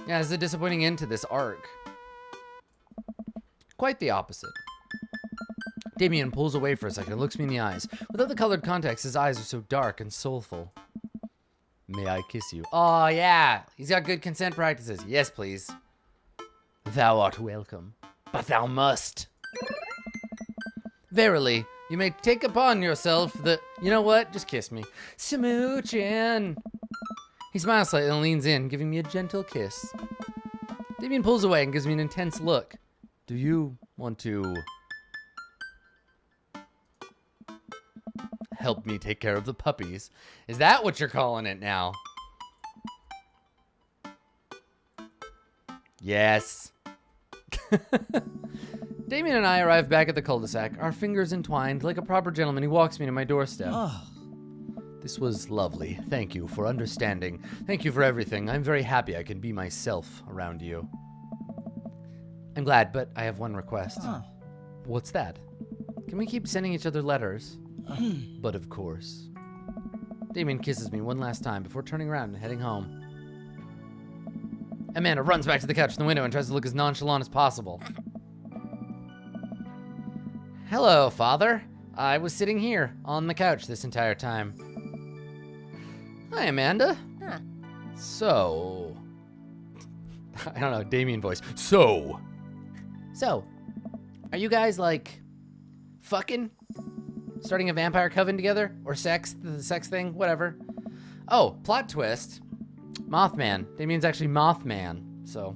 yeah, it's a disappointing end to this arc. Quite the opposite. Damien pulls away for a second and looks me in the eyes. Without the colored contacts, his eyes are so dark and soulful. May I kiss you? Oh, yeah. He's got good consent practices. Yes, please. Thou art welcome, but thou must. Verily, you may take upon yourself the... You know what? Just kiss me. Smooching. He smiles slightly and leans in, giving me a gentle kiss. Damien pulls away and gives me an intense look. Do you want to... help me take care of the puppies? Is that what you're calling it now? Yes. Damien and I arrive back at the cul-de-sac, our fingers entwined. Like a proper gentleman, he walks me to my doorstep. Oh, This was lovely. Thank you for understanding. Thank you for everything. I'm very happy I can be myself around you. I'm glad, but I have one request. huh. What's that? Can we keep sending each other letters? But of course. Damien kisses me one last time before turning around and heading home. Amanda runs back to the couch from the window and tries to look as nonchalant as possible. Hello, Father. I was sitting here on the couch this entire time. Hi, Amanda. Huh. So... I don't know, Damien voice. So, are you guys, like, fucking? Starting a vampire coven together? Or sex? The sex thing? Whatever. Oh, plot twist. Mothman. Damien's actually Mothman. So,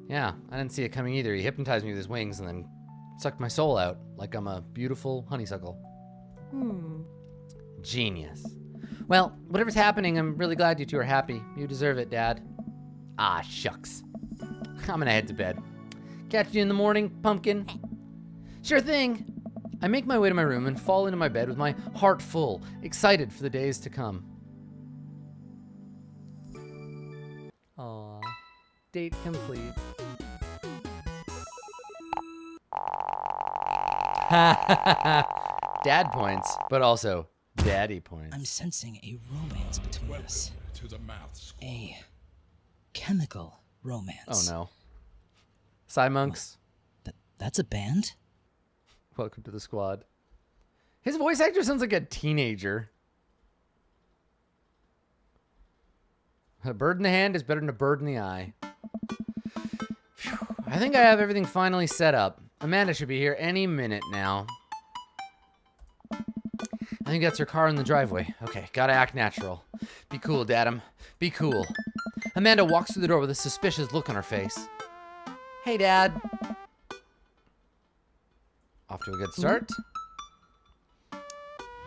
yeah, I didn't see it coming either. He hypnotized me with his wings and then sucked my soul out like I'm a beautiful honeysuckle. Genius. Well, whatever's happening, I'm really glad you two are happy. You deserve it, Dad. Ah, shucks. I'm gonna head to bed. Catch you in the morning, pumpkin. Sure thing. I make my way to my room and fall into my bed with my heart full, excited for the days to come. Aww. Date complete. Dad points, but also daddy points. I'm sensing a romance between Welcome us. to the math squad. A chemical romance. Oh no. Psy monks, That's a band? welcome to the squad. His voice actor sounds like a teenager. A bird in the hand is better than a bird in the eye. Phew. I think I have everything finally set up. Amanda should be here any minute now. I think that's her car in the driveway. Okay, gotta act natural. Be cool, Daddum. Be cool. Amanda walks through the door with a suspicious look on her face. Hey, Dad. Off to a good start.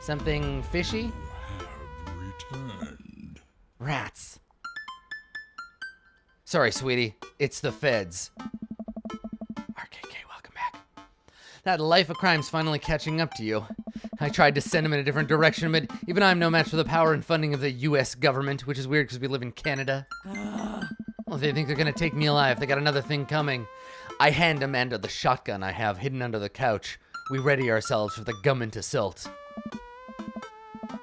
Something fishy? Have returned. Rats. Sorry, sweetie. It's the feds. RKK, welcome back. That life of crime's finally catching up to you. I tried to send him in a different direction, but even I'm no match for the power and funding of the U.S. government, which is weird because we live in Canada. Well, they think they're gonna take me alive. They got another thing coming. I hand Amanda the shotgun I have hidden under the couch. We ready ourselves for the government assault.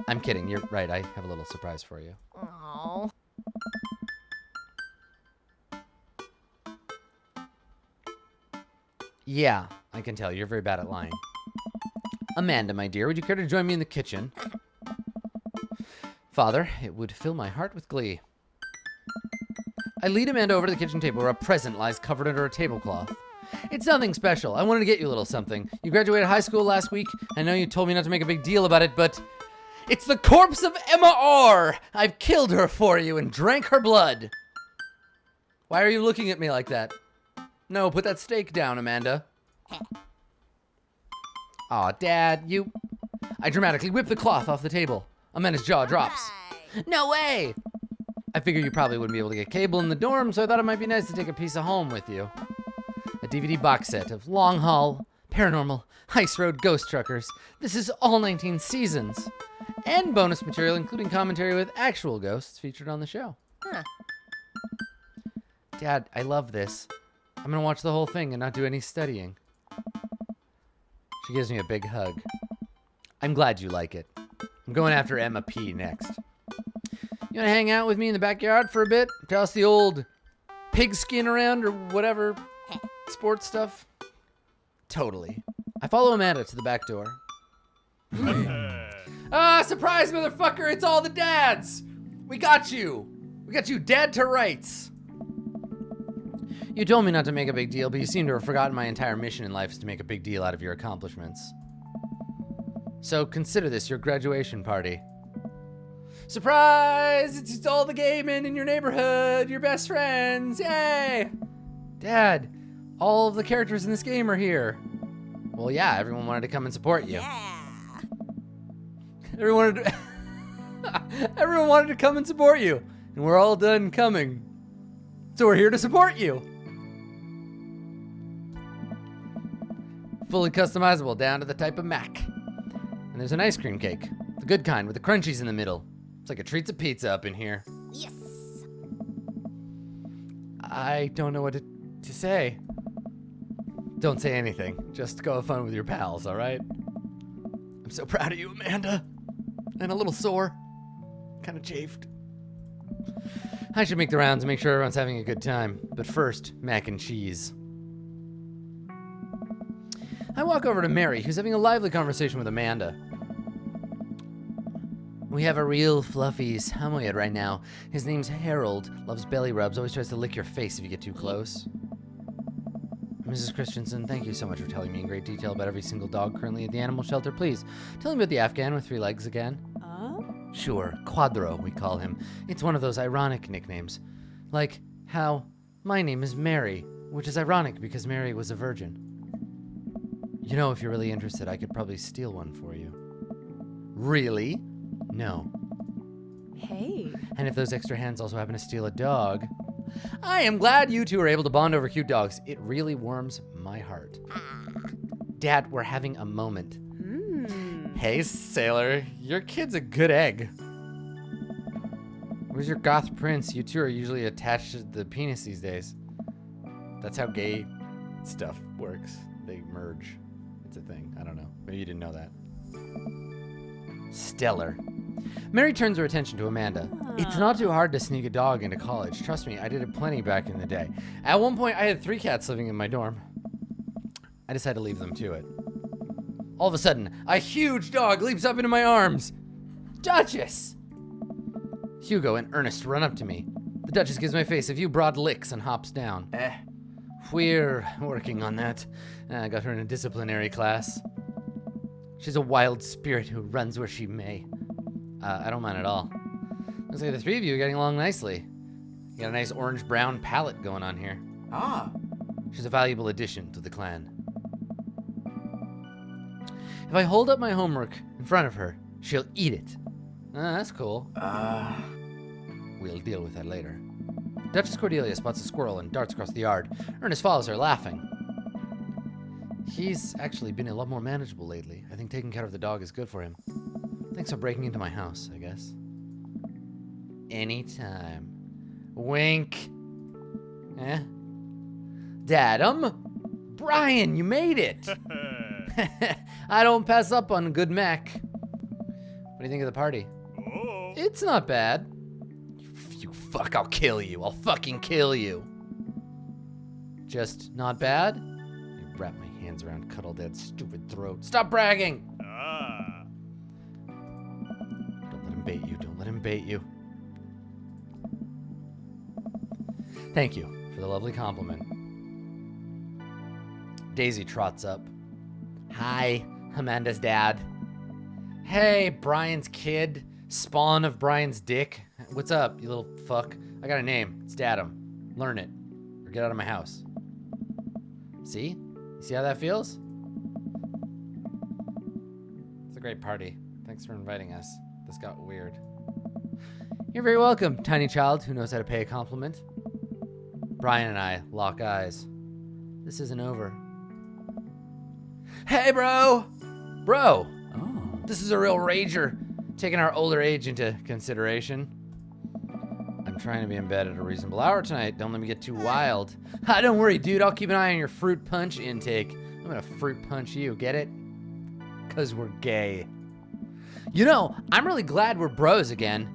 I'm kidding. You're right. I have a little surprise for you. Oh. Yeah, I can tell. You're very bad at lying. Amanda, my dear, would you care to join me in the kitchen? Father, it would fill my heart with glee. I lead Amanda over to the kitchen table where a present lies covered under a tablecloth. It's nothing special. I wanted to get you a little something. You graduated high school last week. I know you told me not to make a big deal about it, but it's the corpse of Emma R. I've killed her for you and drank her blood. Why are you looking at me like that? No, put that steak down, Amanda. Aw, Dad, you... I dramatically whip the cloth off the table. Amanda's jaw drops. No way! I figured you probably wouldn't be able to get cable in the dorm, so I thought it might be nice to take a piece of home with you. A DVD box set of Long Haul, Paranormal, Ice Road Ghost Truckers. This is all 19 seasons. And bonus material, including commentary with actual ghosts featured on the show. Huh. Dad, I love this. I'm gonna watch the whole thing and not do any studying. She gives me a big hug. I'm glad you like it. I'm going after Emma P next. You wanna hang out with me in the backyard for a bit? Toss the old pigskin around or whatever sports stuff? Totally. I follow Amanda to the back door. Surprise, motherfucker! It's all the dads! We got you! We got you dead to rights! You told me not to make a big deal, but you seem to have forgotten my entire mission in life is to make a big deal out of your accomplishments. So consider this your graduation party. Surprise! It's all the gay men in your neighborhood, your best friends, yay! Dad, all of the characters in this game are here. Well, yeah, everyone wanted to come and support you. Yeah. Everyone wanted to come and support you, and we're all done coming. So we're here to support you. Fully customizable down to the type of Mac. And there's an ice cream cake, the good kind with the crunchies in the middle. It's like a treats of pizza up in here. Yes. I don't know what to say. Don't say anything. Just go have fun with your pals, all right? I'm so proud of you, Amanda. And a little sore. Kind of chafed. I should make the rounds and make sure everyone's having a good time. But first, mac and cheese. I walk over to Mary, who's having a lively conversation with Amanda. We have a real fluffy Samoyed right now. His name's Harold, loves belly rubs, always tries to lick your face if you get too close. Mrs. Christensen, thank you so much for telling me in great detail about every single dog currently at the animal shelter. Please, tell me about the Afghan with 3 legs again. Sure, Quadro, we call him. It's one of those ironic nicknames. Like how my name is Mary, which is ironic because Mary was a virgin. You know, if you're really interested, I could probably steal one for you. Really? No. Hey. And if those extra hands also happen to steal a dog, I am glad you two are able to bond over cute dogs. It really warms my heart. Dad, we're having a moment. Hey, sailor, your kid's a good egg. Where's your goth prince? You two are usually attached to the penis these days. That's how gay stuff works. They merge. It's a thing. I don't know. Maybe you didn't know that. Stellar. Mary turns her attention to Amanda. It's not too hard to sneak a dog into college. Trust me, I did it plenty back in the day. At one point, I had 3 cats living in my dorm. I decided to leave them to it. All of a sudden, a huge dog leaps up into my arms. Duchess! Hugo and Ernest run up to me. The Duchess gives my face a few broad licks and hops down. We're working on that. I got her in a disciplinary class. She's a wild spirit who runs where she may. I don't mind at all. Looks like the 3 of you are getting along nicely. You got a nice orange-brown palette going on here. She's a valuable addition to the clan. If I hold up my homework in front of her, she'll eat it. That's cool. We'll deal with that later. Duchess Cordelia spots a squirrel and darts across the yard. Ernest follows her, laughing. He's actually been a lot more manageable lately. I think taking care of the dog is good for him. Thanks for breaking into my house, I guess. Anytime. Wink. Dad'um? Brian, you made it! I don't pass up on good Mac. What do you think of the party? It's not bad. You fuck, I'll kill you. I'll fucking kill you. Just not bad? You wrap my hands around Cuddle Dad's stupid throat. Stop bragging! Don't let him bait you. Don't let him bait you. Thank you for the lovely compliment. Daisy trots up. Hi, Amanda's dad. Hey, Brian's kid. Spawn of Brian's dick. What's up, you little fuck? I got a name. It's Dad'um. Learn it. Or get out of my house. See? You see how that feels? It's a great party. Thanks for inviting us. This got weird. You're very welcome, tiny child who knows how to pay a compliment. Brian and I lock eyes. This isn't over. Hey, bro! Bro! Oh. This is a real rager, taking our older age into consideration. I'm trying to be in bed at a reasonable hour tonight. Don't let me get too wild. Don't worry, dude. I'll keep an eye on your fruit punch intake. I'm gonna fruit punch you, get it? 'Cause we're gay. You know, I'm really glad we're bros again.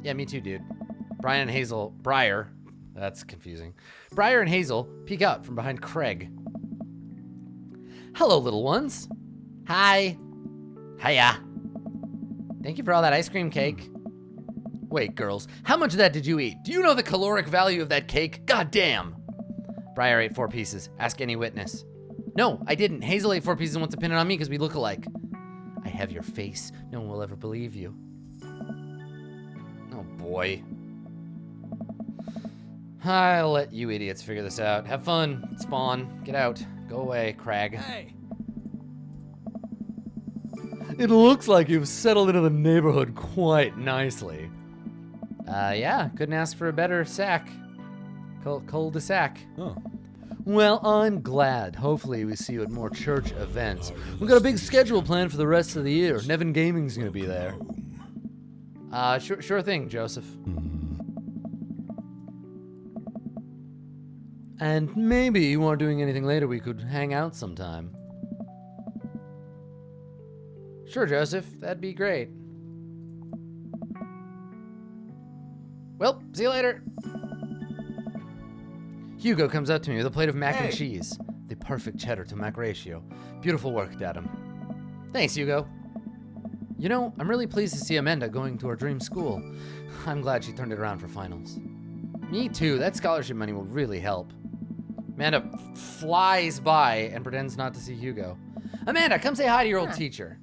Yeah, me too, dude. Brian and Briar, that's confusing. Briar and Hazel peek out from behind Craig. Hello, little ones. Hi. Hiya. Thank you for all that ice cream cake. Wait, girls, how much of that did you eat? Do you know the caloric value of that cake? God damn. Briar ate 4 pieces. Ask any witness. No, I didn't. Hazel ate 4 pieces and wants to pin it on me because we look alike. I have your face. No one will ever believe you. Oh, boy. I'll let you idiots figure this out. Have fun. Spawn. Get out. Go away, Crag. Hey! It looks like you've settled into the neighborhood quite nicely. Yeah, couldn't ask for a better sack. Cul-de-sac. Oh. Well, I'm glad. Hopefully we see you at more church events. We've got a big schedule planned for the rest of the year. Nevin Gaming's gonna be there. Sure thing, Joseph. And maybe you aren't doing anything later, we could hang out sometime. Sure, Joseph, that'd be great. Well, see you later. Hugo comes up to me with a plate of mac and cheese. The perfect cheddar to mac ratio. Beautiful work, Dadum. Thanks, Hugo. You know, I'm really pleased to see Amanda going to her dream school. I'm glad she turned it around for finals. Me too, that scholarship money will really help. Amanda flies by and pretends not to see Hugo. Amanda, come say hi to your old teacher.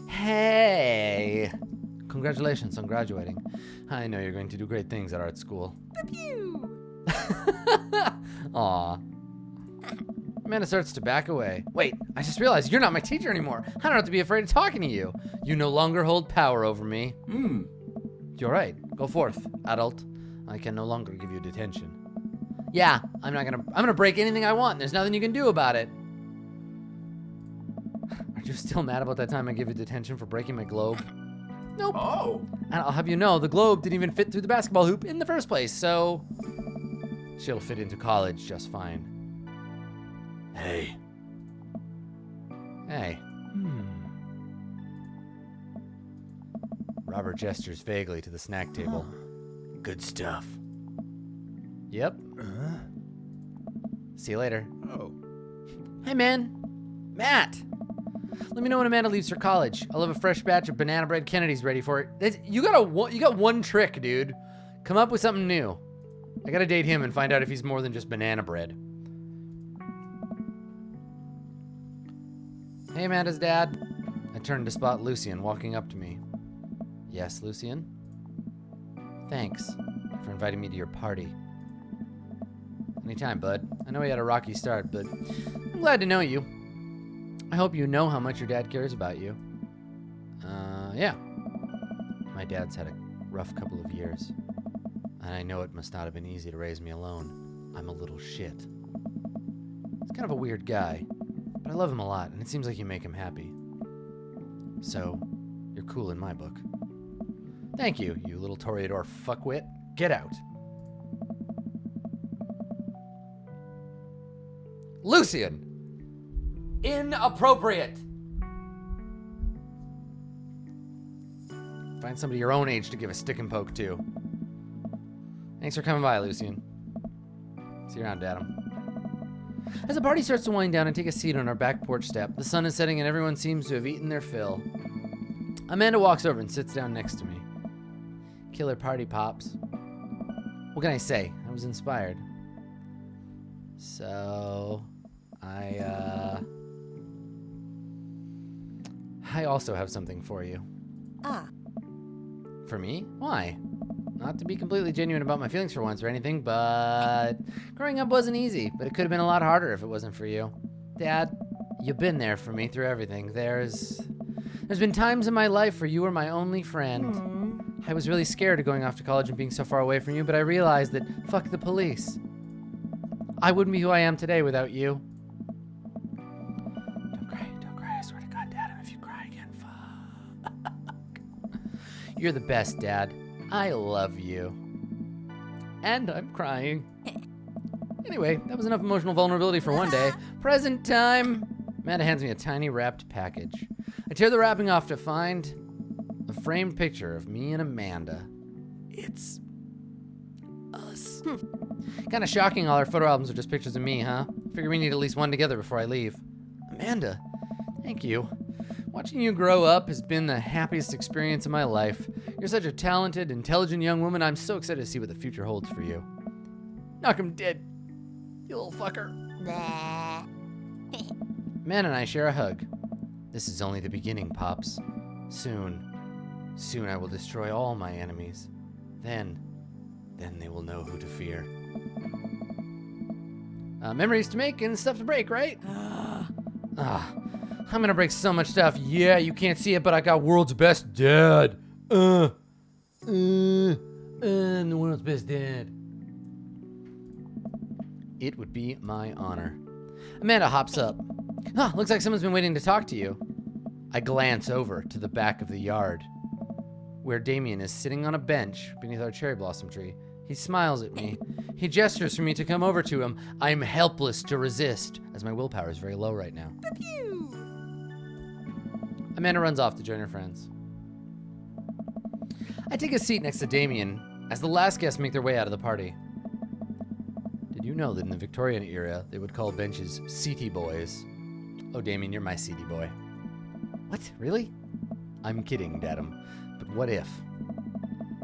Hey. Congratulations on graduating. I know you're going to do great things at art school. Pew! Aw. Amanda starts to back away. Wait, I just realized you're not my teacher anymore. I don't have to be afraid of talking to you. You no longer hold power over me. You're right. Go forth, adult. I can no longer give you detention. Yeah, I'm gonna break anything I want. There's nothing you can do about it. Are you still mad about that time I gave you detention for breaking my globe? Nope. Oh. And I'll have you know, the globe didn't even fit through the basketball hoop in the first place, so she'll fit into college just fine. Hey. Hey. Robert gestures vaguely to the snack table. Good stuff. Yep. See you later. Oh. Hey, man. Matt. Let me know when Amanda leaves for college. I'll have a fresh batch of banana bread Kennedys ready for it. You got one trick, dude. Come up with something new. I gotta date him and find out if he's more than just banana bread. Hey, Amanda's dad. I turned to spot Lucian walking up to me. Yes, Lucian? Thanks for inviting me to your party. Anytime, bud. I know we had a rocky start, but I'm glad to know you. I hope you know how much your dad cares about you. Yeah. My dad's had a rough couple of years, and I know it must not have been easy to raise me alone. I'm a little shit. He's kind of a weird guy, but I love him a lot, and it seems like you make him happy. So, you're cool in my book. Thank you, you little Toreador fuckwit. Get out. Lucian! Inappropriate! Find somebody your own age to give a stick and poke to. Thanks for coming by, Lucian. See you around, Adam. As the party starts to wind down and take a seat on our back porch step, the sun is setting and everyone seems to have eaten their fill. Amanda walks over and sits down next to me. Killer party, Pops. What can I say? I was inspired. So, I also have something for you. Ah. For me? Why? Not to be completely genuine about my feelings for once or anything, but growing up wasn't easy, but it could have been a lot harder if it wasn't for you. Dad, you've been there for me through everything. There's been times in my life where you were my only friend. I was really scared of going off to college and being so far away from you, but I realized that fuck the police. I wouldn't be who I am today without you. Don't cry, I swear to God, Dad, if you cry again, fuck. You're the best, Dad. I love you. And I'm crying. Anyway, that was enough emotional vulnerability for one day. Present time. Amanda hands me a tiny wrapped package. I tear the wrapping off to find a framed picture of me and Amanda. It's us. Kind of shocking all our photo albums are just pictures of me, huh? Figure we need at least one together before I leave. Amanda, thank you. Watching you grow up has been the happiest experience of my life. You're such a talented, intelligent young woman. I'm so excited to see what the future holds for you. Knock him dead, you little fucker. Man and I share a hug. This is only the beginning, Pops. Soon I will destroy all my enemies. Then they will know who to fear. Memories to make and stuff to break, right? I'm gonna break so much stuff. Yeah, you can't see it, but I got world's best dad. The world's best dad. It would be my honor. Amanda hops up. Looks like someone's been waiting to talk to you. I glance over to the back of the yard, where Damien is sitting on a bench beneath our cherry blossom tree. He smiles at me. He gestures for me to come over to him. I'm helpless to resist, as my willpower is very low right now. Pew! Amanda runs off to join her friends. I take a seat next to Damien as the last guests make their way out of the party. Did you know that in the Victorian era, they would call benches seaty boys? Oh, Damien, you're my seaty boy. What? Really? I'm kidding, Dadum. But what if?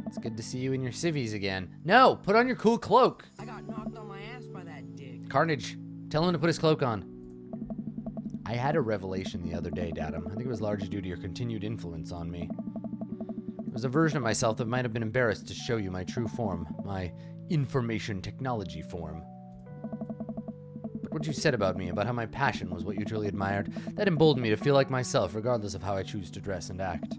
It's good to see you in your civvies again. No! Put on your cool cloak! I got knocked on my ass by that dick. Carnage, tell him to put his cloak on. I had a revelation the other day, Dadum. I think it was largely due to your continued influence on me. It was a version of myself that might have been embarrassed to show you my true form, my information technology form. But what you said about me, about how my passion was what you truly admired, that emboldened me to feel like myself, regardless of how I choose to dress and act.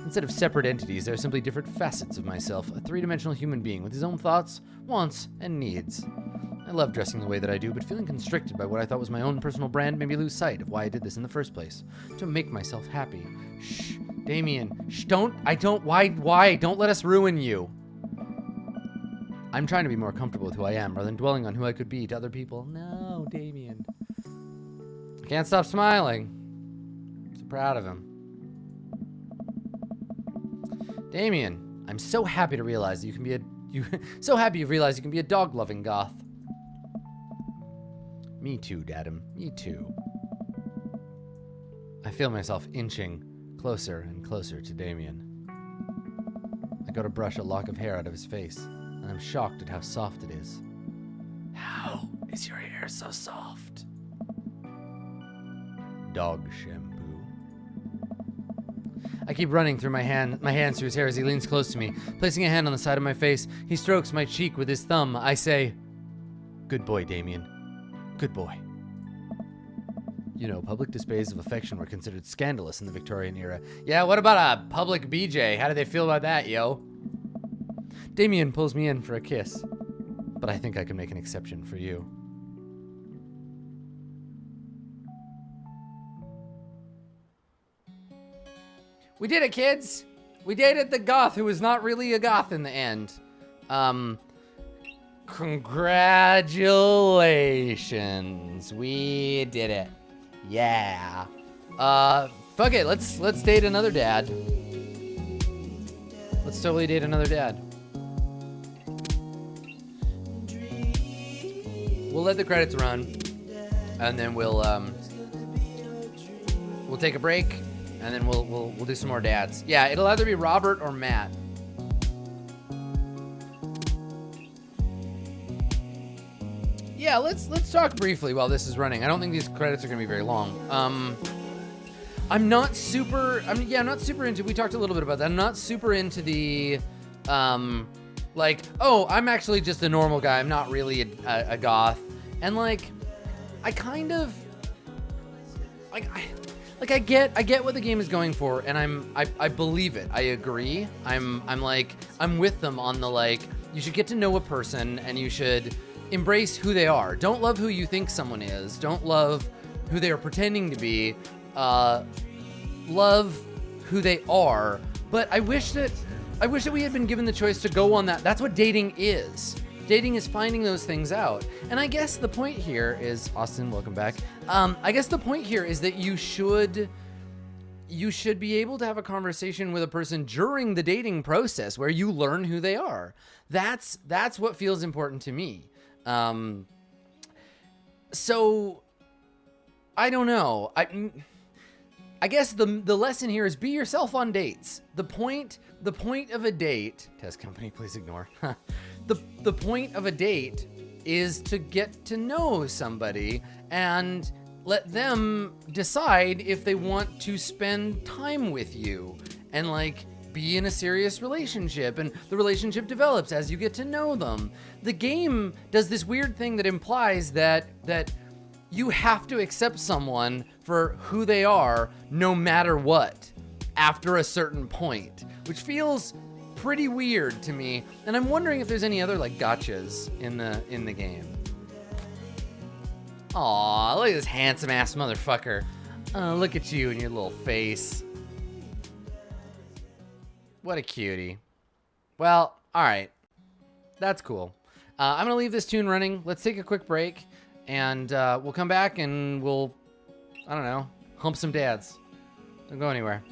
Instead of separate entities, there are simply different facets of myself, a three-dimensional human being with his own thoughts, wants, and needs. I love dressing the way that I do, but feeling constricted by what I thought was my own personal brand made me lose sight of why I did this in the first place. To make myself happy. Shh, Damien, shh, why? Don't let us ruin you. I'm trying to be more comfortable with who I am, rather than dwelling on who I could be to other people. No, Damien. I can't stop smiling. I'm so proud of him. Damien, I'm so happy to realize that you can be so happy you've realized you can be a dog-loving goth. Me too, Dadum. Me too. I feel myself inching closer and closer to Damien. I go to brush a lock of hair out of his face, and I'm shocked at how soft it is. How is your hair so soft? Dog shampoo. I keep running through my hands through his hair as he leans close to me, placing a hand on the side of my face. He strokes my cheek with his thumb. I say, "Good boy, Damien. Good boy." You know, public displays of affection were considered scandalous in the Victorian era. Yeah, what about a public BJ? How do they feel about that, yo? Damien pulls me in for a kiss, but I think I can make an exception for you. We did it, kids! We dated the goth who was not really a goth in the end. Congratulations. We did it. Yeah. Fuck it. Let's date another dad. Let's totally date another dad. We'll let the credits run, and then we'll take a break, and then we'll do some more dads. Yeah, it'll either be Robert or Matt. Yeah, let's talk briefly while this is running. I don't think these credits are gonna be very long. I'm not super into, we talked a little bit about that. I'm not super into the, like, oh, I'm actually just a normal guy. I'm not really a goth. And like, I kind of, like, I get what the game is going for, and I believe it. I agree. I'm with them on the, like, you should get to know a person and you should embrace who they are. Don't love who you think someone is. Don't love who they are pretending to be. Love who they are. But I wish that we had been given the choice to go on that. That's what dating is. Dating is finding those things out. And I guess the point here is, Austin, welcome back. I guess the point here is that you should be able to have a conversation with a person during the dating process where you learn who they are. That's what feels important to me. So I don't know. I guess the lesson here is be yourself on dates. The point of a date, test company, please ignore. The point of a date is to get to know somebody and let them decide if they want to spend time with you and like be in a serious relationship, and the relationship develops as you get to know them. The game does this weird thing that implies that you have to accept someone for who they are no matter what after a certain point, which feels pretty weird to me. And I'm wondering if there's any other like gotchas in the game. Aw, look at this handsome ass motherfucker. Look at you and your little face. What a cutie. Well, all right. That's cool. I'm going to leave this tune running. Let's take a quick break, and we'll come back and we'll, I don't know, hump some dads. Don't go anywhere.